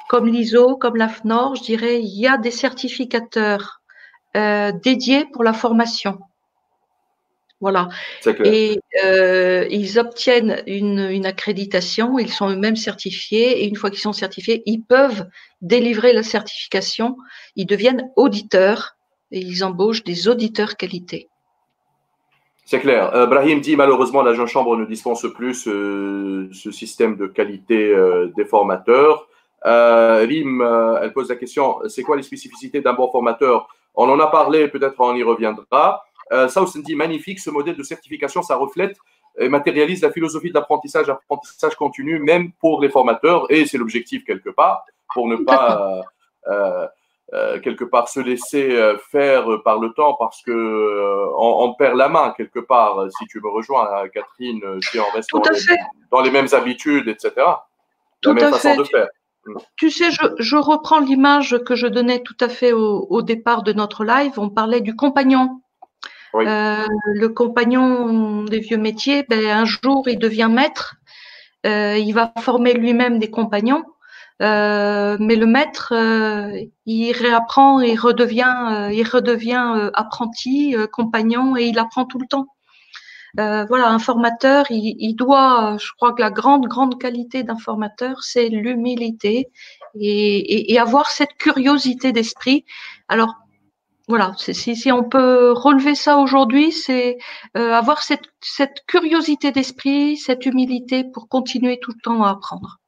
Comme l'ISO, comme l'AFNOR, je dirais, il y a des certificateurs dédiés pour la formation. Voilà. C'est clair. Et ils obtiennent une accréditation, ils sont eux-mêmes certifiés, et une fois qu'ils sont certifiés, ils peuvent délivrer la certification, ils deviennent auditeurs, et ils embauchent des auditeurs qualité. C'est clair. Brahim dit malheureusement la jeune chambre ne dispense plus ce système de qualité des formateurs. Rim, elle pose la question, c'est quoi les spécificités d'un bon formateur? On en a parlé, peut-être on y reviendra. Sousen dit magnifique, ce modèle de certification, ça reflète et matérialise la philosophie de l'apprentissage, apprentissage continu, même pour les formateurs, et c'est l'objectif quelque part, pour ne pas quelque part se laisser faire par le temps parce que on perd la main quelque part, si tu me rejoins, Catherine, si on reste dans les mêmes habitudes, etc. La même façon de faire. Tu sais, je reprends l'image que je donnais tout à fait au départ de notre live. On parlait du compagnon. Oui. Le compagnon des vieux métiers, un jour, il devient maître. Il va former lui-même des compagnons. Mais le maître, il réapprend et redevient apprenti, compagnon, et il apprend tout le temps. Voilà, un formateur, il doit, je crois que la grande qualité d'un formateur, c'est l'humilité et avoir cette curiosité d'esprit. Alors, voilà, si on peut relever ça aujourd'hui, c'est avoir cette curiosité d'esprit, cette humilité pour continuer tout le temps à apprendre.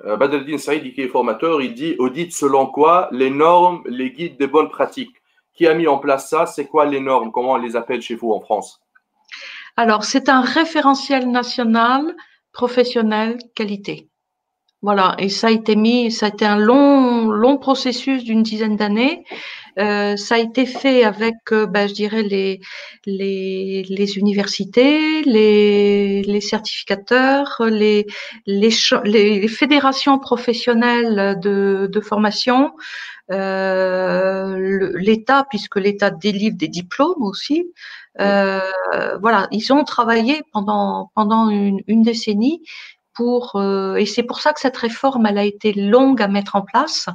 Badreddine Saïd, qui est formateur, il dit audit selon quoi? Les normes, les guides des bonnes pratiques. Qui a mis en place ça? C'est quoi les normes? Comment on les appelle chez vous en France? Alors, c'est un référentiel national professionnel qualité. Voilà, et ça a été un long processus d'une dizaine d'années. Ça a été fait avec, je dirais, les universités, les certificateurs, les fédérations professionnelles de formation, l'État, puisque l'État délivre des diplômes aussi. Voilà, ils ont travaillé pendant une décennie et c'est pour ça que cette réforme, elle a été longue à mettre en place.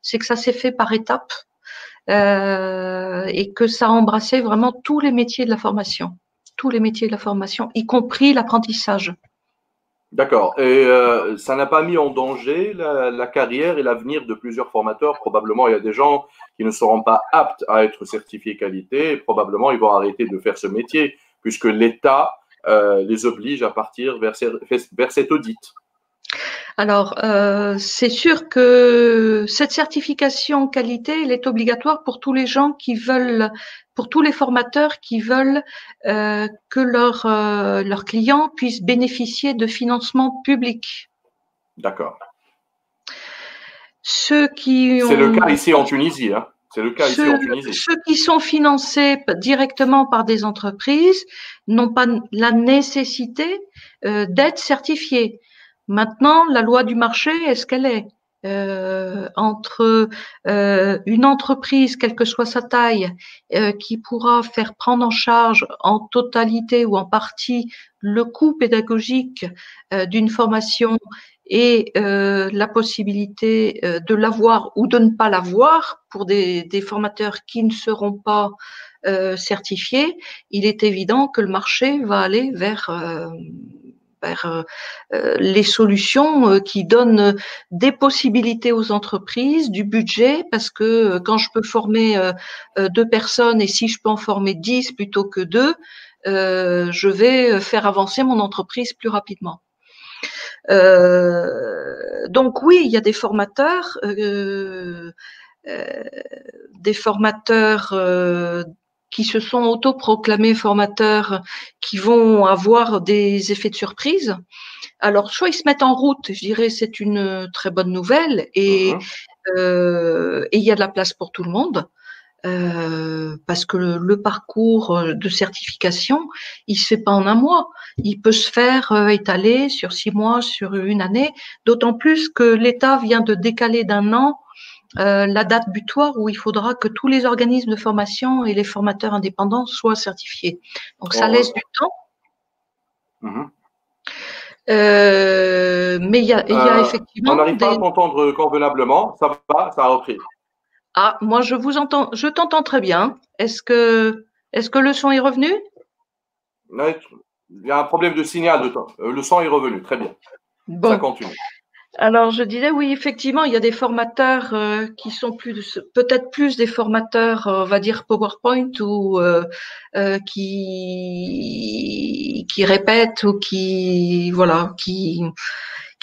C'est que ça s'est fait par étapes. Et que ça embrassait vraiment tous les métiers de la formation, y compris l'apprentissage. D'accord. Et ça n'a pas mis en danger la carrière et l'avenir de plusieurs formateurs. Probablement, il y a des gens qui ne seront pas aptes à être certifiés qualité. Et probablement, ils vont arrêter de faire ce métier puisque l'État les oblige à partir vers cet audit. Alors, c'est sûr que cette certification qualité, elle est obligatoire pour tous les gens pour tous les formateurs qui veulent que leurs clients puissent bénéficier de financements publics. D'accord. C'est le cas ici en Tunisie, hein. C'est le cas ici en Tunisie. Ceux qui sont financés directement par des entreprises n'ont pas la nécessité d'être certifiés. Maintenant, la loi du marché, est-ce qu'elle est? entre une entreprise, quelle que soit sa taille, qui pourra faire prendre en charge en totalité ou en partie le coût pédagogique d'une formation et la possibilité de l'avoir ou de ne pas l'avoir pour des formateurs qui ne seront pas certifiés, il est évident que le marché va aller vers les solutions qui donnent des possibilités aux entreprises, du budget, parce que quand je peux former 2 personnes et si je peux en former 10 plutôt que 2, je vais faire avancer mon entreprise plus rapidement. Donc oui, il y a des formateurs qui se sont autoproclamés formateurs, qui vont avoir des effets de surprise. Alors, soit ils se mettent en route, je dirais c'est une très bonne nouvelle, et il y a de la place pour tout le monde, parce que le parcours de certification, il se fait pas en un mois. Il peut se faire étaler sur 6 mois, sur une année, d'autant plus que l'État vient de décaler d'1 an la date butoir où il faudra que tous les organismes de formation et les formateurs indépendants soient certifiés. Donc, ça laisse du temps. Mais il y a effectivement… On n'arrive pas à t'entendre convenablement. Ça va, ça a repris. Ah, moi, je t'entends très bien. Est-ce que le son est revenu? Il y a un problème de signal de temps. Le son est revenu, très bien. Bon. Ça continue. Alors, je disais, oui, effectivement, il y a des formateurs qui sont peut-être plus des formateurs, on va dire PowerPoint ou qui répètent ou qui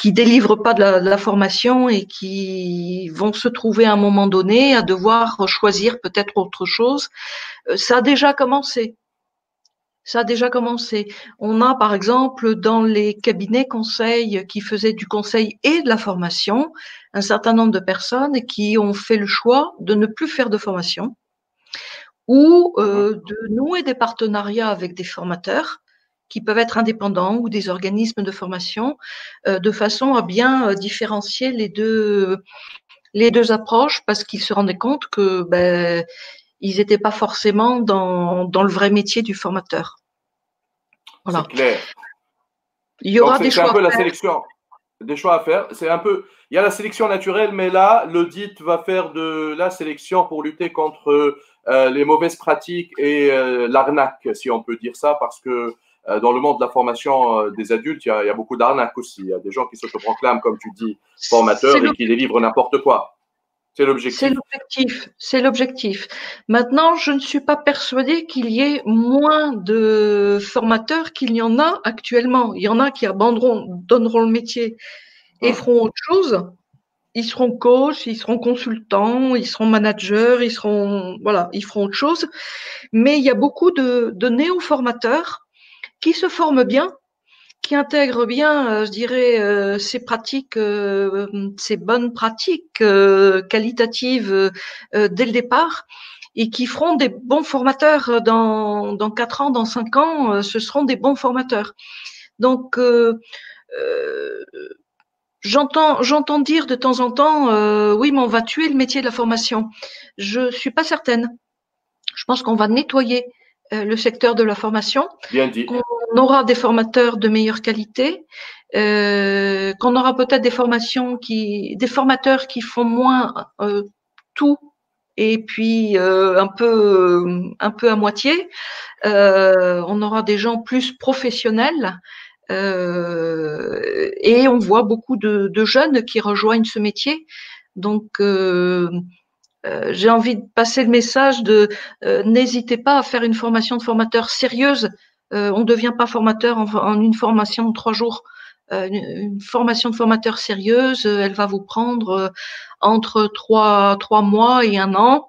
délivrent pas de la formation et qui vont se trouver à un moment donné à devoir choisir peut-être autre chose. Ça a déjà commencé. On a, par exemple, dans les cabinets conseils qui faisaient du conseil et de la formation, un certain nombre de personnes qui ont fait le choix de ne plus faire de formation ou de nouer des partenariats avec des formateurs qui peuvent être indépendants ou des organismes de formation, de façon à bien différencier les deux approches, parce qu'ils se rendaient compte que ils n'étaient pas forcément dans le vrai métier du formateur. Voilà. C'est clair. Il y aura des choix un peu à la faire. sélection, des choix à faire. C'est un peu, il y a la sélection naturelle, mais là, l'audit va faire de la sélection pour lutter contre les mauvaises pratiques et l'arnaque, si on peut dire ça, parce que dans le monde de la formation des adultes, il y a beaucoup d'arnaques aussi. Il y a des gens qui s'autoproclament, comme tu dis, formateurs et qui délivrent n'importe quoi. C'est l'objectif. C'est l'objectif. Maintenant, je ne suis pas persuadée qu'il y ait moins de formateurs qu'il y en a actuellement. Il y en a qui donneront le métier et feront autre chose. Ils seront coachs, ils seront consultants, ils seront managers, ils feront autre chose. Mais il y a beaucoup de néo-formateurs qui se forment bien, qui intègrent bien, je dirais, ces pratiques, ces bonnes pratiques qualitatives dès le départ, et qui feront des bons formateurs dans 4 ans, dans 5 ans, ce seront des bons formateurs. Donc, j'entends dire de temps en temps, oui, mais on va tuer le métier de la formation. Je suis pas certaine. Je pense qu'on va nettoyer le secteur de la formation. Bien dit. On aura des formateurs de meilleure qualité, qu'on aura peut-être des formateurs qui font moins tout et puis un peu à moitié. On aura des gens plus professionnels. Et on voit beaucoup de jeunes qui rejoignent ce métier. Donc, j'ai envie de passer le message de n'hésitez pas à faire une formation de formateur sérieuse. On ne devient pas formateur en une formation de 3 jours. Une formation de formateur sérieuse, elle va vous prendre entre 3 mois et 1 an,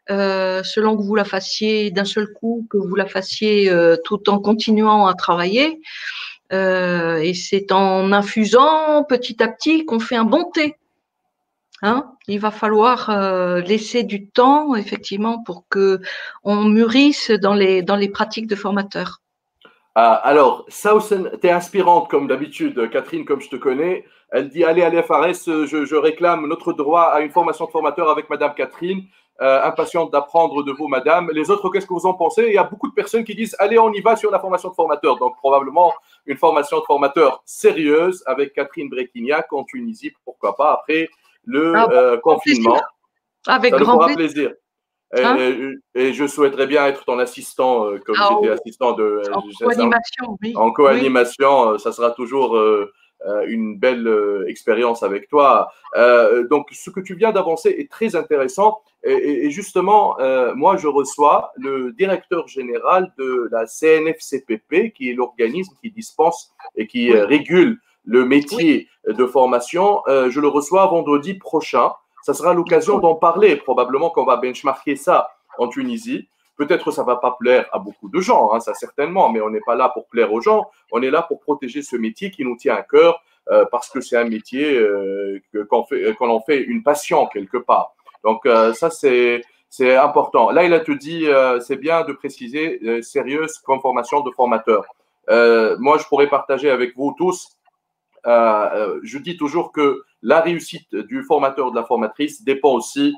selon que vous la fassiez d'un seul coup, que vous la fassiez tout en continuant à travailler. Et c'est en infusant petit à petit qu'on fait un bon thé. Il va falloir laisser du temps, effectivement, pour que on mûrisse dans les pratiques de formateurs. Alors, Sausen, tu es inspirante comme d'habitude, Catherine, comme je te connais. Elle dit, allez à l'FRS, je réclame notre droit à une formation de formateur avec Madame Catherine. Impatiente d'apprendre de vous, Madame. Les autres, qu'est-ce que vous en pensez? Il y a beaucoup de personnes qui disent, allez, on y va sur la formation de formateur. Donc, probablement une formation de formateur sérieuse avec Catherine Brequignac en Tunisie, pourquoi pas, après le confinement. Avec ça nous grand fera plaisir. plaisir. Et je souhaiterais bien être ton assistant, comme j'étais assistant en co-animation, oui. En co-animation, ça sera toujours une belle expérience avec toi. Donc, ce que tu viens d'avancer est très intéressant. Et justement, moi, je reçois le directeur général de la CNFCPP, qui est l'organisme qui dispense et qui régule le métier de formation. Je le reçois vendredi prochain. Ça sera l'occasion d'en parler. Probablement qu'on va benchmarker ça en Tunisie. Peut-être ça ne va pas plaire à beaucoup de gens, hein, ça certainement, mais on n'est pas là pour plaire aux gens. On est là pour protéger ce métier qui nous tient à cœur parce que c'est un métier qu'on en fait une passion quelque part. Donc, ça, c'est important. Là, il a te dit, c'est bien de préciser sérieuse comme formation de formateur. Moi, je pourrais partager avec vous tous. Je dis toujours que la réussite du formateur ou de la formatrice dépend aussi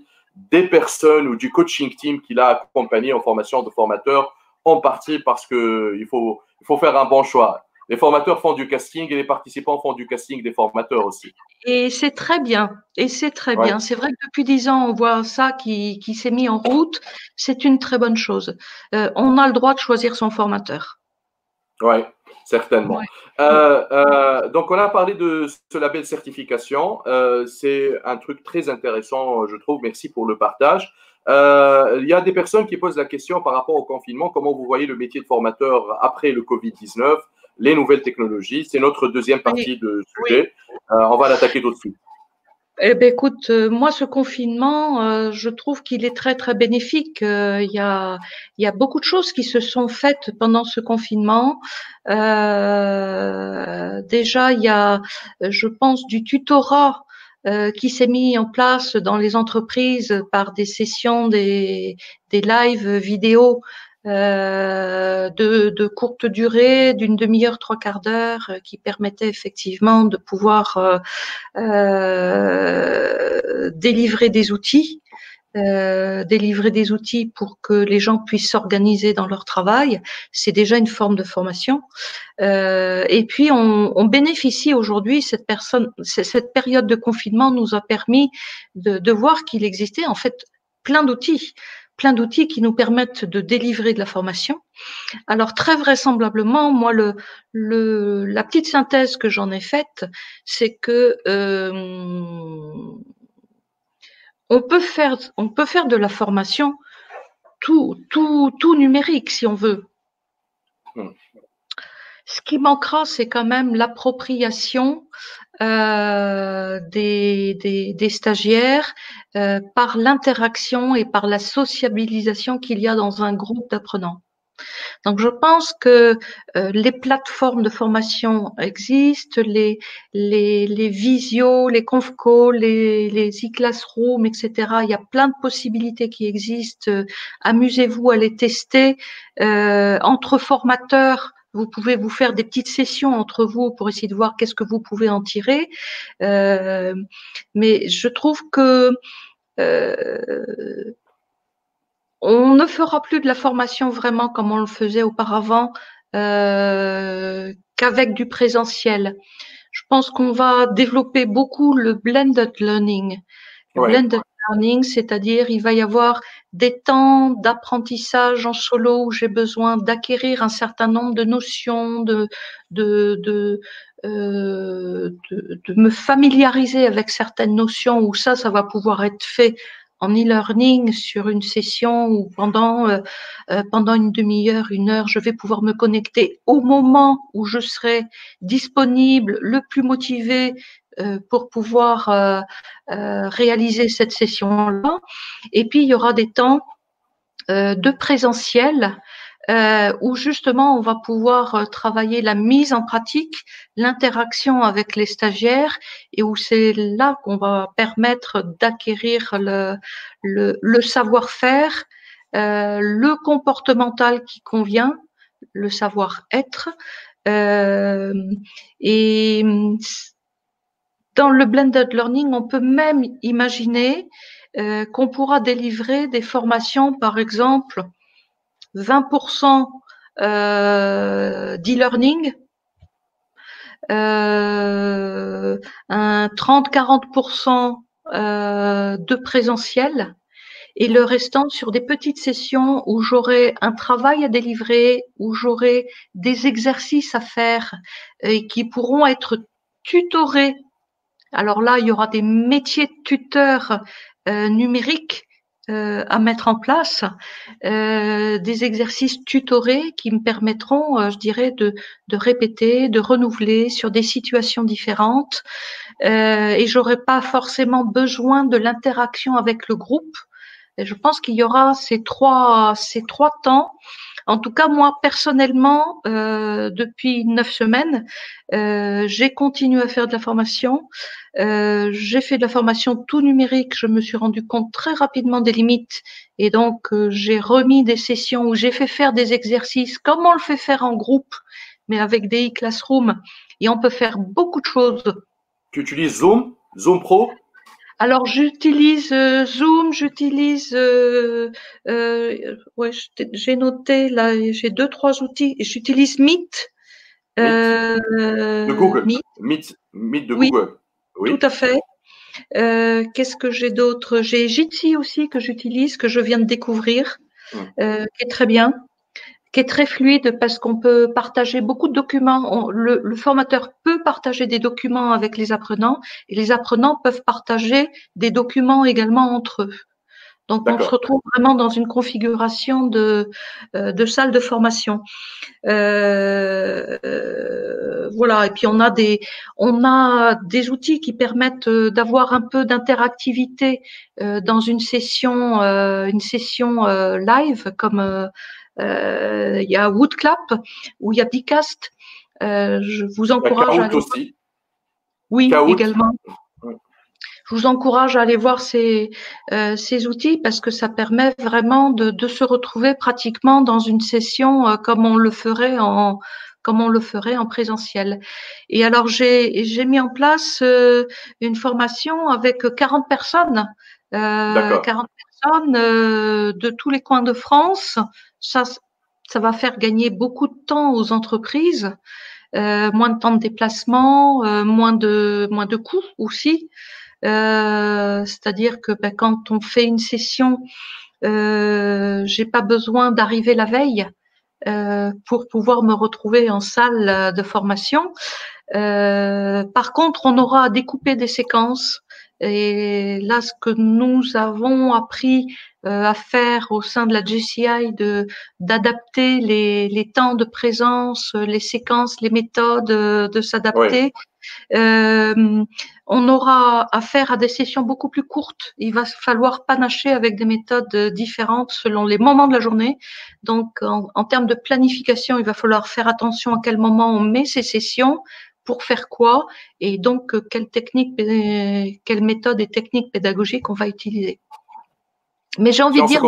des personnes ou du coaching team qui l'a accompagné en formation de formateur, en partie parce qu'il faut faire un bon choix. Les formateurs font du casting et les participants font du casting des formateurs aussi. Et c'est très bien. Et c'est très bien. C'est vrai que depuis 10 ans, on voit ça qui s'est mis en route. C'est une très bonne chose. On a le droit de choisir son formateur. Oui, certainement. Donc, on a parlé de ce label certification. C'est un truc très intéressant, je trouve. Merci pour le partage. Il y a des personnes qui posent la question par rapport au confinement. Comment vous voyez le métier de formateur après le Covid-19, les nouvelles technologies? C'est notre deuxième partie de sujet. On va l'attaquer tout de suite. Eh ben, écoute, moi, ce confinement, je trouve qu'il est très, très bénéfique. Il y a beaucoup de choses qui se sont faites pendant ce confinement. Déjà, il y a, je pense, du tutorat qui s'est mis en place dans les entreprises par des sessions, des lives vidéo de courte durée, d'une demi-heure, trois quarts d'heure, qui permettaient effectivement de pouvoir délivrer des outils pour que les gens puissent s'organiser dans leur travail. C'est déjà une forme de formation. Et puis, on bénéficie aujourd'hui, cette période de confinement nous a permis de voir qu'il existait en fait plein d'outils qui nous permettent de délivrer de la formation. Alors, très vraisemblablement, moi, la petite synthèse que j'en ai faite, c'est que on peut faire de la formation tout numérique si on veut. Ce qui manquera, c'est quand même l'appropriation des stagiaires par l'interaction et par la sociabilisation qu'il y a dans un groupe d'apprenants. Donc, je pense que les plateformes de formation existent, les visios, les conf-calls, les e-classroom, etc. Il y a plein de possibilités qui existent. Amusez-vous à les tester. Entre formateurs, vous pouvez vous faire des petites sessions entre vous pour essayer de voir qu'est-ce que vous pouvez en tirer. Mais je trouve que on ne fera plus de la formation vraiment comme on le faisait auparavant, qu'avec du présentiel. Je pense qu'on va développer beaucoup le blended learning. Blended learning, c'est-à-dire il va y avoir des temps d'apprentissage en solo où j'ai besoin d'acquérir un certain nombre de notions, de me familiariser avec certaines notions où ça va pouvoir être fait en e-learning sur une session ou pendant une demi-heure, une heure, je vais pouvoir me connecter au moment où je serai disponible, le plus motivé pour pouvoir réaliser cette session-là. Et puis, il y aura des temps de présentiel où justement on va pouvoir travailler la mise en pratique, l'interaction avec les stagiaires et où c'est là qu'on va permettre d'acquérir le savoir-faire, le comportemental qui convient, le savoir-être et dans le blended learning, on peut même imaginer qu'on pourra délivrer des formations, par exemple, 20% d'e-learning, un 30-40% de présentiel, et le restant sur des petites sessions où j'aurai un travail à délivrer, où j'aurai des exercices à faire et qui pourront être tutorés. Alors là, il y aura des métiers de tuteurs numériques à mettre en place, des exercices tutorés qui me permettront, je dirais, de répéter, de renouveler sur des situations différentes. Et j'aurai pas forcément besoin de l'interaction avec le groupe. Et je pense qu'il y aura ces trois temps. En tout cas, moi, personnellement, depuis 9 semaines, j'ai continué à faire de la formation. J'ai fait de la formation tout numérique. Je me suis rendu compte très rapidement des limites. Et donc, j'ai remis des sessions où j'ai fait faire des exercices comme on le fait faire en groupe, mais avec des e-classroom. Et on peut faire beaucoup de choses. Tu utilises Zoom, Zoom Pro? Alors, j'utilise Zoom, j'utilise, ouais, j'ai noté là, j'ai 2-3 outils. J'utilise Meet. Meet de Google. Meet, Meet de oui, Google. tout Oui. à fait. Qu'est-ce que j'ai d'autre? J'ai Jitsi aussi que j'utilise, que je viens de découvrir, qui est très bien, qui est très fluide parce qu'on peut partager beaucoup de documents. Le formateur peut partager des documents avec les apprenants et les apprenants peuvent partager des documents également entre eux. Donc, on se retrouve vraiment dans une configuration de salle de formation. Voilà. Et puis, on a des outils qui permettent d'avoir un peu d'interactivité dans une session live, comme il y a Woodclap ou il y a Bicast. Je vous encourage à aller voir. Oui, Kahoot. également. Je vous encourage à aller voir ces outils parce que ça permet vraiment de se retrouver pratiquement dans une session comme on le ferait en présentiel. Et alors j'ai mis en place une formation avec 40 personnes, 40 personnes de tous les coins de France. Ça va faire gagner beaucoup de temps aux entreprises, moins de temps de déplacement, moins de coûts aussi. C'est-à-dire que quand on fait une session, j'ai pas besoin d'arriver la veille pour pouvoir me retrouver en salle de formation. Par contre, on aura à découper des séquences. Et là, ce que nous avons appris à faire au sein de la JCI, d'adapter les temps de présence, les séquences, les méthodes, de s'adapter. On aura affaire à des sessions beaucoup plus courtes. Il va falloir panacher avec des méthodes différentes selon les moments de la journée. Donc, en termes de planification, il va falloir faire attention à quel moment on met ces sessions, pour faire quoi, et donc quelle méthode et technique pédagogique on va utiliser. Mais j'ai envie de dire,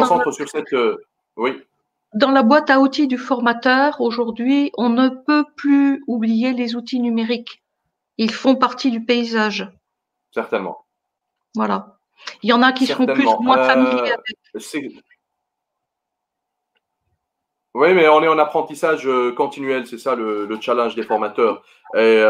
dans la boîte à outils du formateur, aujourd'hui, on ne peut plus oublier les outils numériques. Ils font partie du paysage. Certainement. Voilà. Il y en a qui seront plus ou moins familiers avec. Oui, mais on est en apprentissage continuel, c'est ça le challenge des formateurs. Et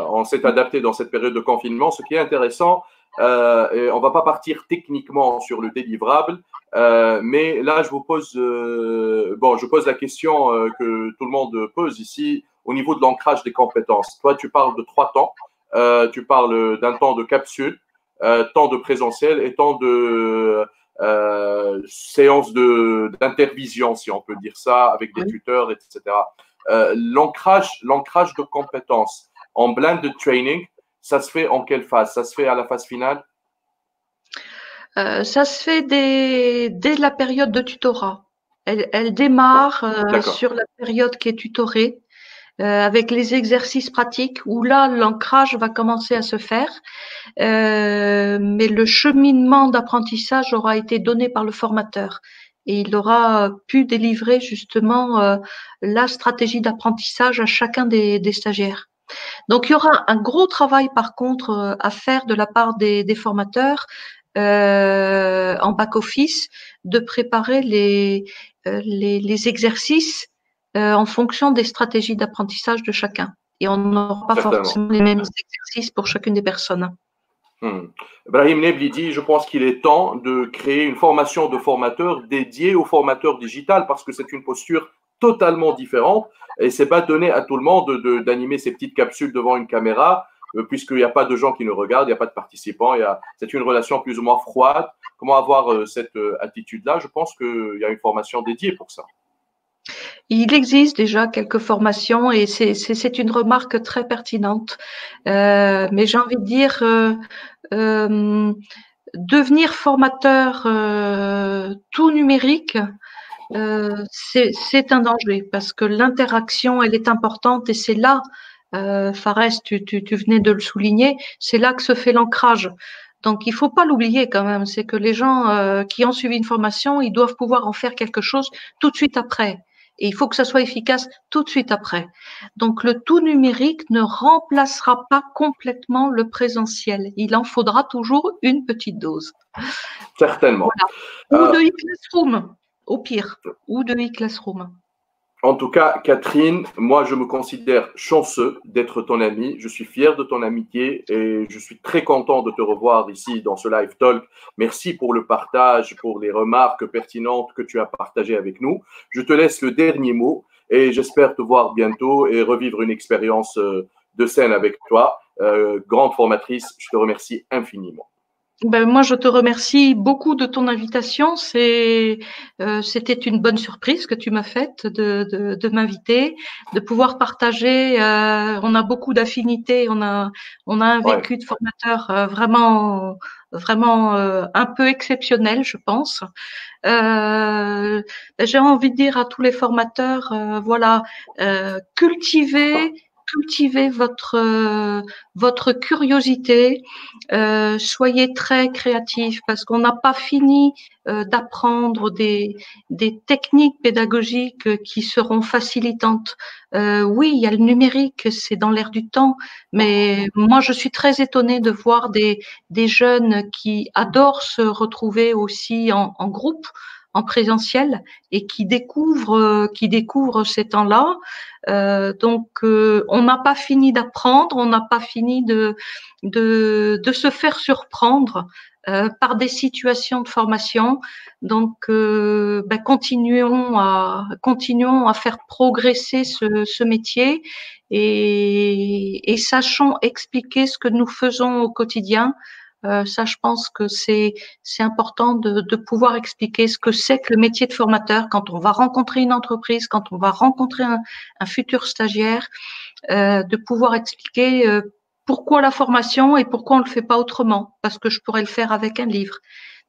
on s'est adapté dans cette période de confinement. Ce qui est intéressant, et on ne va pas partir techniquement sur le délivrable, mais là, je vous pose, je pose la question que tout le monde pose ici au niveau de l'ancrage des compétences. Toi, tu parles de 3 temps. Tu parles d'un temps de capsule, temps de présentiel et temps de séance d'intervision, si on peut dire ça, avec des tuteurs, etc. L'ancrage de compétences en blended training, ça se fait en quelle phase? Ça se fait à la phase finale? Ça se fait dès la période de tutorat. Elle démarre sur la période qui est tutorée, avec les exercices pratiques où là, l'ancrage va commencer à se faire. Mais le cheminement d'apprentissage aura été donné par le formateur et il aura pu délivrer justement la stratégie d'apprentissage à chacun des stagiaires. Donc, il y aura un gros travail, par contre, à faire de la part des formateurs en back-office, de préparer les exercices en fonction des stratégies d'apprentissage de chacun. Et on n'aura pas forcément les mêmes exercices pour chacune des personnes. Brahim Nebli dit, je pense qu'il est temps de créer une formation de formateurs dédiée aux formateurs digital parce que c'est une posture totalement différente et c'est pas donné à tout le monde d'animer ces petites capsules devant une caméra puisqu'il n'y a pas de gens qui nous regardent, il n'y a pas de participants, c'est une relation plus ou moins froide. Comment avoir cette attitude-là? Je pense qu'il y a une formation dédiée pour ça. Il existe déjà quelques formations et c'est une remarque très pertinente. Mais j'ai envie de dire, devenir formateur tout numérique, c'est un danger parce que l'interaction, elle est importante et c'est là, Fares, tu venais de le souligner, c'est là que se fait l'ancrage. Donc, il faut pas l'oublier quand même, c'est que les gens qui ont suivi une formation, ils doivent pouvoir en faire quelque chose tout de suite après. Et il faut que ça soit efficace tout de suite après. Donc, le tout numérique ne remplacera pas complètement le présentiel. Il en faudra toujours une petite dose. Certainement. Voilà. Ou de e-classroom, au pire, ou de e-classroom. En tout cas, Catherine, moi, je me considère chanceux d'être ton amie. Je suis fier de ton amitié et je suis très content de te revoir ici dans ce live talk. Merci pour le partage, pour les remarques pertinentes que tu as partagées avec nous. Je te laisse le dernier mot et j'espère te voir bientôt et revivre une expérience de scène avec toi. Grande formatrice, je te remercie infiniment. Ben, moi, je te remercie beaucoup de ton invitation. C'était une bonne surprise que tu m'as faite de m'inviter, de pouvoir partager. On a beaucoup d'affinités, on a un vécu de formateur vraiment un peu exceptionnel, je pense. J'ai envie de dire à tous les formateurs, voilà, cultivez votre curiosité, soyez très créatifs parce qu'on n'a pas fini d'apprendre des techniques pédagogiques qui seront facilitantes. Oui, il y a le numérique, c'est dans l'air du temps, mais moi je suis très étonnée de voir des jeunes qui adorent se retrouver aussi en groupe, en présentiel et qui découvrent ces temps-là. Donc, on n'a pas fini d'apprendre, on n'a pas fini de se faire surprendre par des situations de formation. Donc, continuons à faire progresser ce métier et sachons expliquer ce que nous faisons au quotidien. Ça, je pense que c'est important de pouvoir expliquer ce que c'est que le métier de formateur quand on va rencontrer une entreprise, quand on va rencontrer un futur stagiaire, de pouvoir expliquer pourquoi la formation et pourquoi on ne le fait pas autrement. Parce que je pourrais le faire avec un livre.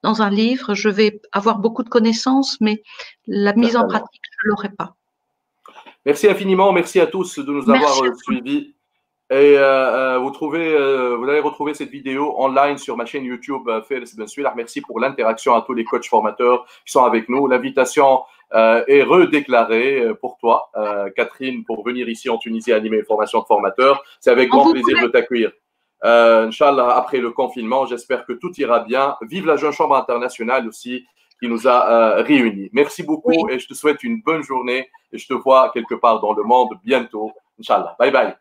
Dans un livre, je vais avoir beaucoup de connaissances, mais la mise en pratique, je ne l'aurai pas. Merci infiniment. Merci à tous de nous avoir suivis. Et vous allez retrouver cette vidéo en ligne sur ma chaîne YouTube Fares Bensulah. Merci pour l'interaction à tous les coachs formateurs qui sont avec nous. L'invitation est redéclarée pour toi, Catherine, pour venir ici en Tunisie animer une formation de formateurs. C'est avec grand plaisir de t'accueillir. Inch'Allah, après le confinement, j'espère que tout ira bien. Vive la Jeune Chambre internationale aussi qui nous a réunis. Merci beaucoup et je te souhaite une bonne journée et je te vois quelque part dans le monde bientôt. Inch'Allah. Bye bye.